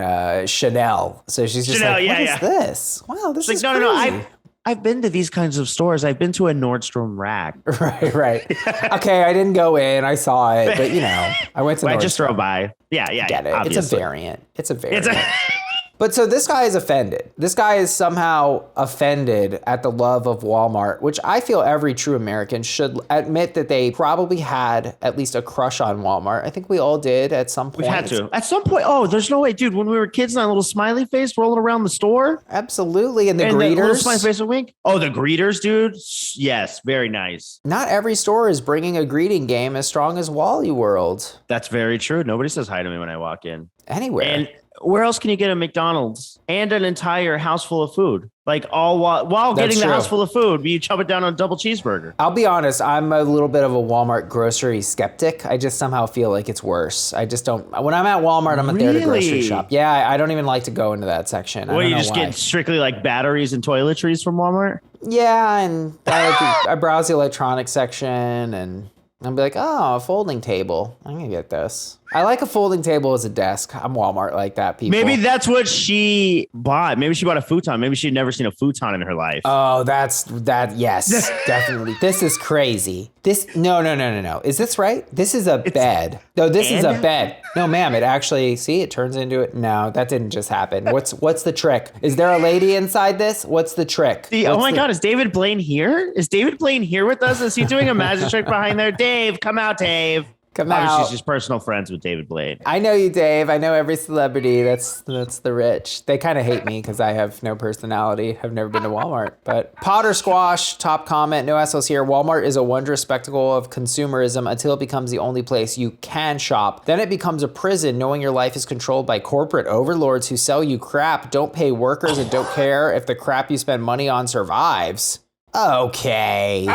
Chanel. So she's just like, what is this? Wow, this is crazy. I've been to these kinds of stores. I've been to a Nordstrom Rack. Right. Okay, I didn't go in. I saw it, but I went to Nordstrom. I just drove by. Yeah. Get it. Obviously. It's a variant. But so this guy is offended. This guy is somehow offended at the love of Walmart, which I feel every true American should admit that they probably had at least a crush on Walmart. I think we all did at some point. We had to. At some point, there's no way, dude. When we were kids, that little smiley face rolling around the store. Absolutely. And the greeters. Little smiley face and wink. Oh, the greeters, dude. Yes, very nice. Not every store is bringing a greeting game as strong as Wally World. That's very true. Nobody says hi to me when I walk in. Anywhere. And where else can you get a McDonald's and an entire house full of food? Like all while getting the house full of food, you chop it down on a double cheeseburger. I'll be honest, I'm a little bit of a Walmart grocery skeptic. I just somehow feel like it's worse. I just don't. When I'm at Walmart, I'm there to grocery shop. Yeah, I don't even like to go into that section. Well, you just get strictly like batteries and toiletries from Walmart? Yeah, and I browse the electronics section and I'll be like, oh, a folding table. I'm gonna get this. I like a folding table as a desk. I'm Walmart like that, people. Maybe that's what she bought. Maybe she bought a futon. Maybe she'd never seen a futon in her life. Oh, yes, definitely. This is crazy. No. Is this right? This is a bed. No, this is a bed. No, ma'am, it turns into it. No, that didn't just happen. What's the trick? Is there a lady inside this? What's the trick? Oh my God, is David Blaine here? Is David Blaine here with us? Is he doing a magic trick behind there? Dave, come out, Dave. Come out. She's just personal friends with David Blaine. I know you, Dave. I know every celebrity. That's the rich. They kind of hate me because I have no personality. I've never been to Walmart. But Potter Squash, top comment, no assholes here. Walmart is a wondrous spectacle of consumerism until it becomes the only place you can shop. Then it becomes a prison, knowing your life is controlled by corporate overlords who sell you crap, don't pay workers, and don't care if the crap you spend money on survives. Okay.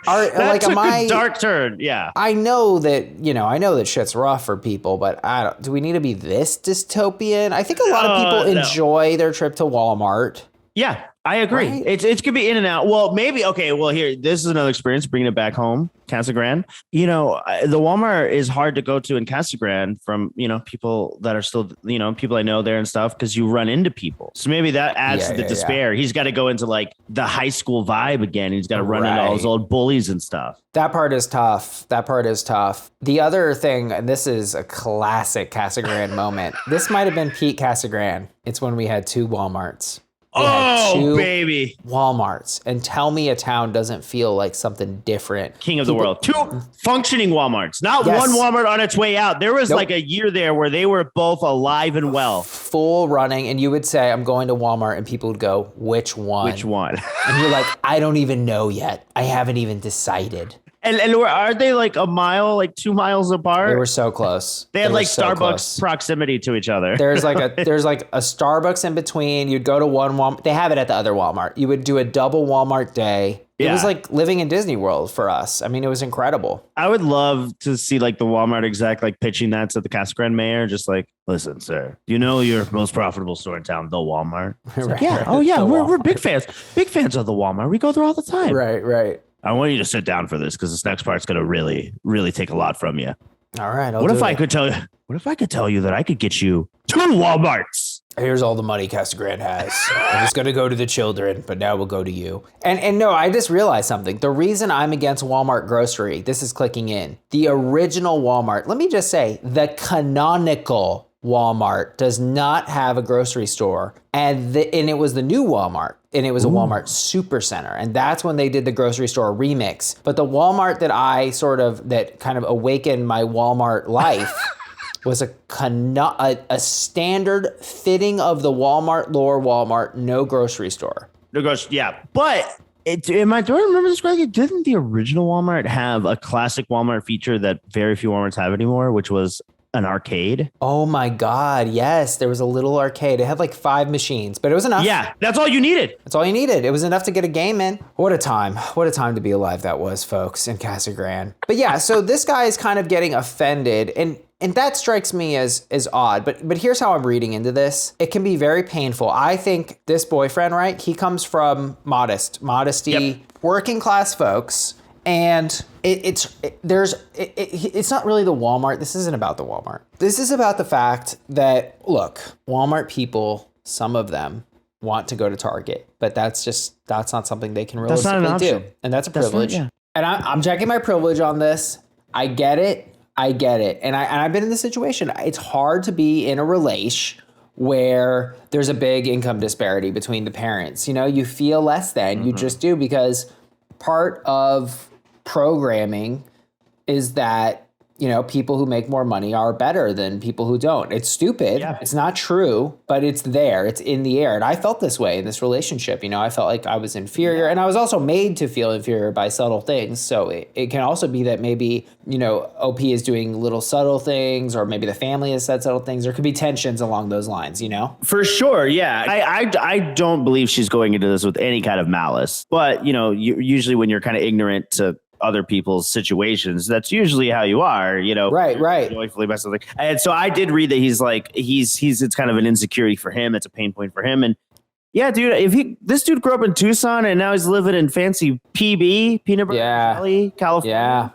That's a dark turn. Yeah. I know that shit's rough for people, but do we need to be this dystopian? I think a lot of people enjoy their trip to Walmart. Yeah, I agree. Right? It could be in and out. Well, maybe. Okay. Well, here, this is another experience, bringing it back home. Casa Grande. The Walmart is hard to go to in Casa Grande from, people that are still, people I know there and stuff, because you run into people. So maybe that adds to the despair. He's got to go into like the high school vibe again. He's got to run into all those old bullies and stuff. That part is tough. The other thing, and this is a classic Casa Grande moment. This might have been Pete Casa Grande. It's when we had two Walmarts. Baby. Walmarts. And tell me a town doesn't feel like something different. King of the world. Two functioning Walmarts. Not one Walmart on its way out. There was like a year there where they were both alive and well. Full running. And you would say, I'm going to Walmart. And people would go, which one? Which one? And you're like, I don't even know yet. I haven't even decided. And are they like a mile, like 2 miles apart? They were so close. They had like Starbucks proximity to each other. There's like a Starbucks in between. You'd go to one Walmart. They have it at the other Walmart. You would do a double Walmart day. It was like living in Disney World for us. I mean, it was incredible. I would love to see like the Walmart exec like pitching that to the Casa Grande mayor. Just like, listen, sir, you know your most profitable store in town, the Walmart. We're big fans. Big fans of the Walmart. We go there all the time. Right. I want you to sit down for this because this next part's going to really, really take a lot from you. All right. What if I could tell you that I could get you 2 Walmarts? Here's all the money Casa Grande has. I'm just going to go to the children, but now we'll go to you. And no, I just realized something. The reason I'm against Walmart grocery, this is clicking in. The original Walmart, let me just say, the canonical Walmart does not have a grocery store. And it was the new Walmart. And it was a Walmart Supercenter. And that's when they did the grocery store remix. But the Walmart that kind of awakened my Walmart life was a standard fitting of the Walmart lore Walmart, no grocery store. No grocery, yeah. But do I remember this correctly? Didn't the original Walmart have a classic Walmart feature that very few Walmarts have anymore, which was an arcade? Oh my God, yes. There was a little arcade. It had like 5 machines, but it was enough. Yeah, that's all you needed. That's all you needed. It was enough to get a game in. What a time. What a time to be alive that was, folks, in Casa Grande. But yeah, so this guy is kind of getting offended, and that strikes me as odd. But here's how I'm reading into this. It can be very painful. I think this boyfriend, right? He comes from modesty, working class folks. And it's not really the Walmart. This isn't about the Walmart. This is about the fact that, look, Walmart people, some of them, want to go to Target, but that's not something they can That's not an realistically option. do. And that's a privilege. yeah. And I'm checking my privilege on this. I get it. And I've been in this situation. It's hard to be in a relation where there's a big income disparity between the parents. You know, you feel less than, you just do, because part of programming is that, you know, people who make more money are better than people who don't. It's stupid. Yeah. It's not true, but it's there. It's in the air. And I felt this way in this relationship. You know, I felt like I was inferior, and I was also made to feel inferior by subtle things. So it can also be that maybe, you know, OP is doing little subtle things, or maybe the family has said subtle things. There could be tensions along those lines, you know? For sure, yeah. I don't believe she's going into this with any kind of malice. But, you know, usually when you're kind of ignorant to other people's situations, that's usually how you are, you know. Right. Joyfully messing with. And so I did read that he's it's kind of an insecurity for him. It's a pain point for him. And yeah, dude, this dude grew up in Tucson and now he's living in fancy PB, Peanut Butter Valley, California. Yeah.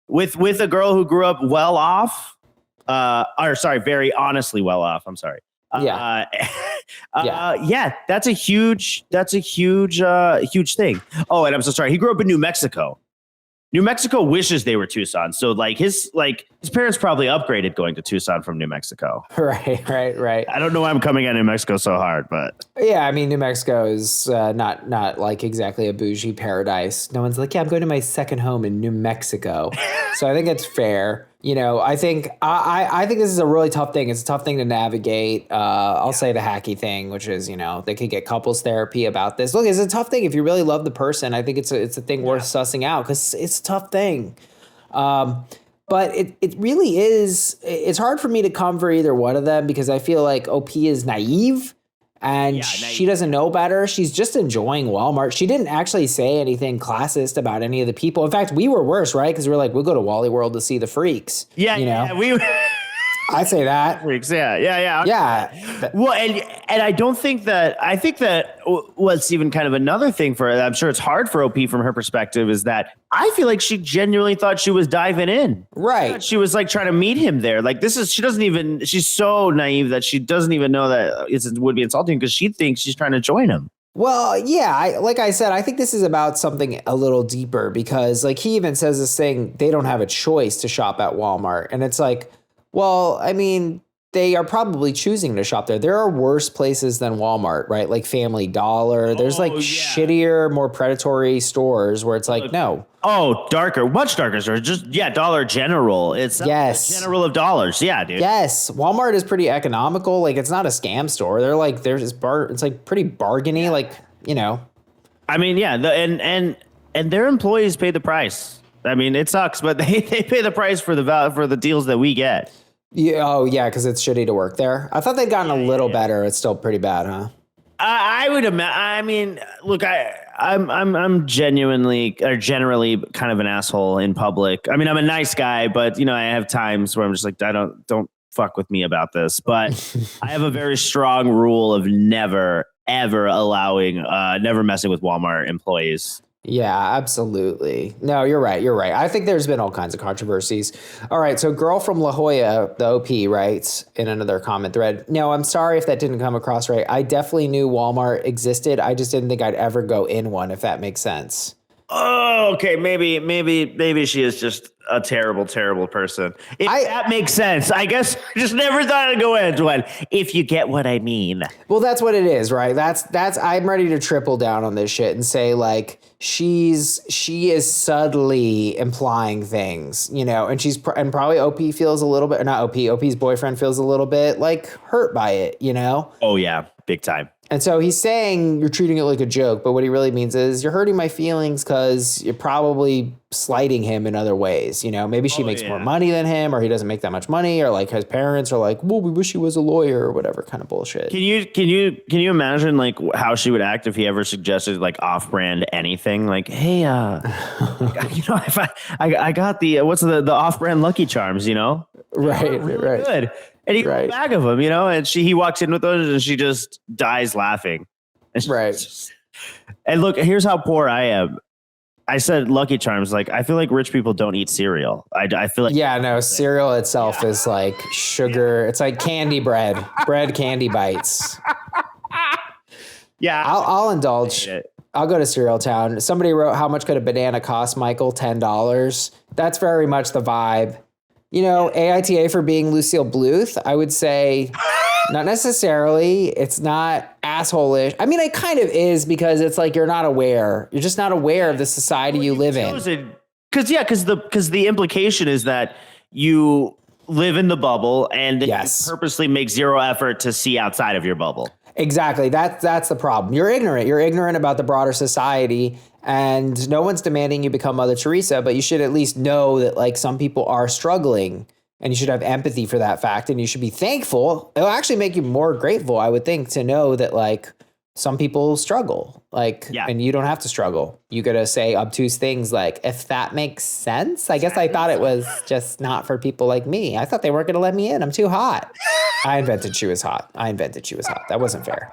With a girl who grew up well off, very honestly well off. I'm sorry. Yeah. That's a huge thing. Oh, and I'm so sorry. He grew up in New Mexico. New Mexico wishes they were Tucson. So like his parents probably upgraded going to Tucson from New Mexico. Right. I don't know why I'm coming at New Mexico so hard, but yeah, I mean, New Mexico is not like exactly a bougie paradise. No one's like, yeah, I'm going to my second home in New Mexico. So I think it's fair. You know, I think this is a really tough thing. It's a tough thing to navigate. I'll say the hacky thing, which is, you know, they could get couples therapy about this. Look, it's a tough thing. If you really love the person, I think it's a thing worth sussing out, because it's a tough thing. But it really is. It's hard for me to come for either one of them, because I feel like OP is naive. And she doesn't know better. She's just enjoying Walmart. She didn't actually say anything classist about any of the people. In fact, we were worse, right? Because we're like, we'll go to Wally World to see the freaks. Yeah, you know? yeah, we I say that. Freaks, yeah. Well, and I don't think that. I think that what's even kind of another thing for her, I'm sure it's hard for OP from her perspective, is that I feel like she genuinely thought she was diving in. Right. She was like trying to meet him there. Like she's so naive that she doesn't even know that it would be insulting, because she thinks she's trying to join him. Well, yeah, like I said, I think this is about something a little deeper, because like he even says this thing, they don't have a choice to shop at Walmart. And it's like, well, I mean, they are probably choosing to shop there. There are worse places than Walmart, right? Like Family Dollar. There's shittier, more predatory stores where it's like, no. Oh, much darker stores. Just, Dollar General. It's General of Dollars. Yeah, dude. Yes. Walmart is pretty economical. Like, it's not a scam store. They're like, it's like pretty bargainy, like, you know. I mean, yeah. And their employees pay the price. I mean, it sucks, but they pay the price for the deals that we get. Yeah, oh yeah, because it's shitty to work there. I thought they'd gotten a little better. It's still pretty bad, huh? I would imagine. I mean, look, I'm genuinely or generally kind of an asshole in public. I mean, I'm a nice guy, but you know, I have times where I'm just like, don't fuck with me about this. But I have a very strong rule of never ever never messing with Walmart employees. Yeah, absolutely. No, you're right. I think there's been all kinds of controversies. All right, so girl from La Jolla, the OP, writes in another comment thread, no, I'm sorry if that didn't come across right. I definitely knew Walmart existed. I just didn't think I'd ever go in one, if that makes sense. Oh, okay. Maybe she is just a terrible, terrible person. That makes sense. I guess I just never thought I'd go into one, if you get what I mean. Well, that's what it is, right? That's I'm ready to triple down on this shit and say, like, she is subtly implying things, you know, and probably OP feels a little bit, or not OP's boyfriend feels a little bit like hurt by it, you know? Oh yeah, big time. And so he's saying you're treating it like a joke, but what he really means is you're hurting my feelings because you're probably slighting him in other ways. You know, maybe she makes more money than him, or he doesn't make that much money, or like his parents are like, well, we wish he was a lawyer, or whatever kind of bullshit. Can you imagine like how she would act if he ever suggested like off-brand anything? Like, hey, you know, if I got the what's the off-brand Lucky Charms, you know? Right. Good. And he got a bag of them, you know, and he walks in with those and she just dies laughing. And look, here's how poor I am. I said Lucky Charms. Like, I feel like rich people don't eat cereal. I feel like cereal itself is like sugar. It's like candy bread candy bites. Yeah. I'll indulge. I'll go to Cereal Town. Somebody wrote, how much could a banana cost, Michael? $10. That's very much the vibe. You know, AITA for being Lucille Bluth, I would say not necessarily. It's not asshole-ish. I mean, it kind of is because it's like you're not aware. You're just not aware of the society you live in. Because the implication is that you live in the bubble and you purposely make zero effort to see outside of your bubble. Exactly. That's the problem. You're ignorant. You're ignorant about the broader society, and no one's demanding you become Mother Teresa, but you should at least know that like some people are struggling, and you should have empathy for that fact, and you should be thankful. It'll actually make you more grateful, I would think, to know that like some people struggle, and you don't have to struggle. You got to say obtuse things like, if that makes sense. I guess I thought it was just not for people like me. I thought they weren't going to let me in. I'm too hot. I invented she was hot. That wasn't fair.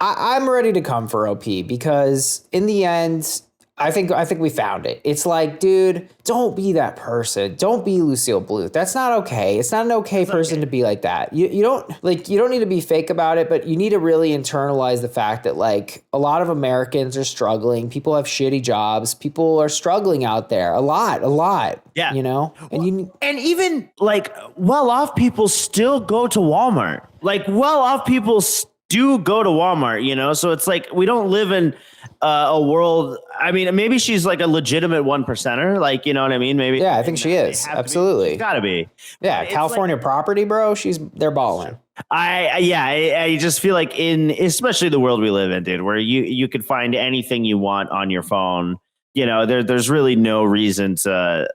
I'm ready to come for OP because in the end, I think we found it. It's like, dude, don't be that person. Don't be Lucille Bluth. That's not okay. It's not an okay person to be like that. You don't need to be fake about it, but you need to really internalize the fact that like a lot of Americans are struggling. People have shitty jobs. People are struggling out there a lot. Yeah. You know? And even like well-off people still go to Walmart. Like well-off people do go to Walmart, you know? So it's like we don't live in a world. I mean, maybe she's like a legitimate 1%er. Like, you know what I mean? Maybe. Yeah, I think she is. Absolutely. She's gotta be. Yeah. California property, bro. They're balling. I just feel like especially the world we live in, dude, where you could find anything you want on your phone. You know, there's really no reason to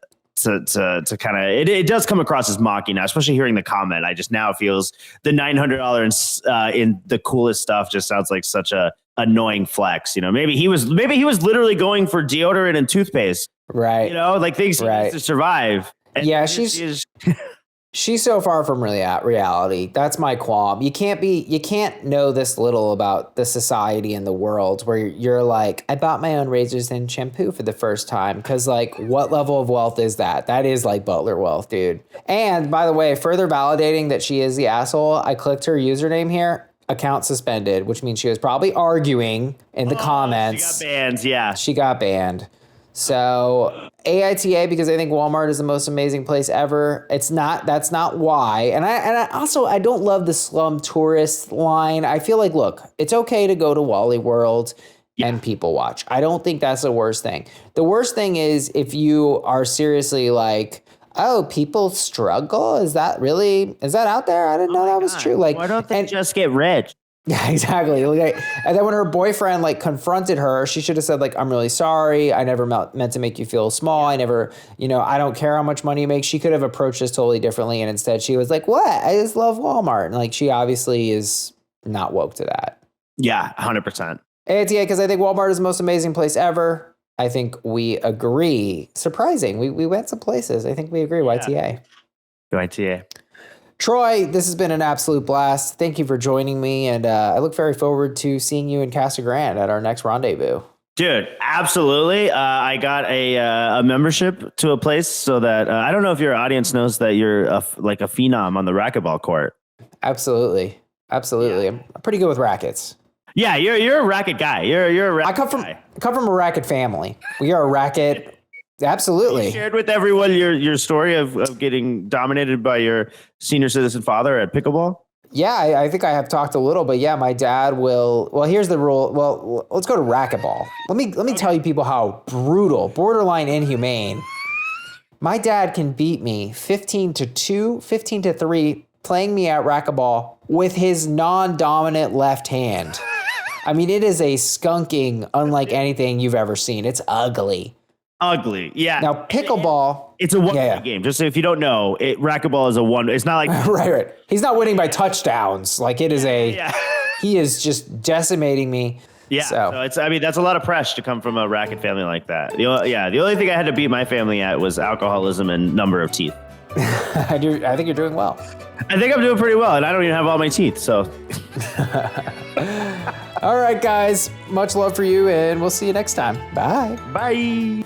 kind of, it does come across as mocking now, especially hearing the comment. I just now feels the $900 in the coolest stuff just sounds like such a annoying flex. You know, maybe he was literally going for deodorant and toothpaste, right? You know, like things to survive. And yeah, she's so far from reality. That's my qualm. You can't know this little about the society and the world where you're like, I bought my own razors and shampoo for the first time. Because like, what level of wealth is that? That is like Butler wealth, dude. And by the way, further validating that she is the asshole, I clicked her username here. Account suspended, which means she was probably arguing in the comments. She got banned. Yeah, she got banned. So AITA, because I think Walmart is the most amazing place ever. That's not why. And I don't love the slum tourist line. I feel like, look, it's okay to go to Wally World and people watch. I don't think that's the worst thing. The worst thing is if you are seriously like, oh, people struggle? Is that out there? I didn't know that was true. Like, why don't they just get rich? Yeah, exactly. And then when her boyfriend like confronted her, she should have said like, I'm really sorry. I never meant to make you feel small. I never, I don't care how much money you make. She could have approached this totally differently. And instead she was like, what? I just love Walmart. And like, she obviously is not woke to that. Yeah, 100%. AITA, because I think Walmart is the most amazing place ever. I think we agree. Surprising. We went some places. I think we agree. YTA. YTA. Troy, this has been an absolute blast. Thank you for joining me, and I look very forward to seeing you in Casa Grande at our next rendezvous. Dude, absolutely. I got a membership to a place so that I don't know if your audience knows that you're like a phenom on the racquetball court. Absolutely. Yeah. I'm pretty good with rackets. Yeah, you're a racket guy. You're a racket guy. I come from a racket family. We are a racket. Absolutely. You shared with everyone your story of getting dominated by your senior citizen father at pickleball? Yeah, I think I have talked a little, but yeah, my dad will. Well, here's the rule. Well, let's go to racquetball. Let me tell you people how brutal, borderline inhumane. My dad can beat me 15-2, 15-3, playing me at racquetball with his non-dominant left hand. I mean, it is a skunking unlike anything you've ever seen. It's ugly. Ugly, yeah. Now pickleball, it's a one game. Just so if you don't know, racquetball is a one. It's not like right. He's not winning by touchdowns. Like it is he is just decimating me. Yeah, so that's a lot of pressure to come from a racket family like that. The only thing I had to beat my family at was alcoholism and number of teeth. I think you're doing well. I think I'm doing pretty well, and I don't even have all my teeth. So, all right, guys. Much love for you, and we'll see you next time. Bye. Bye.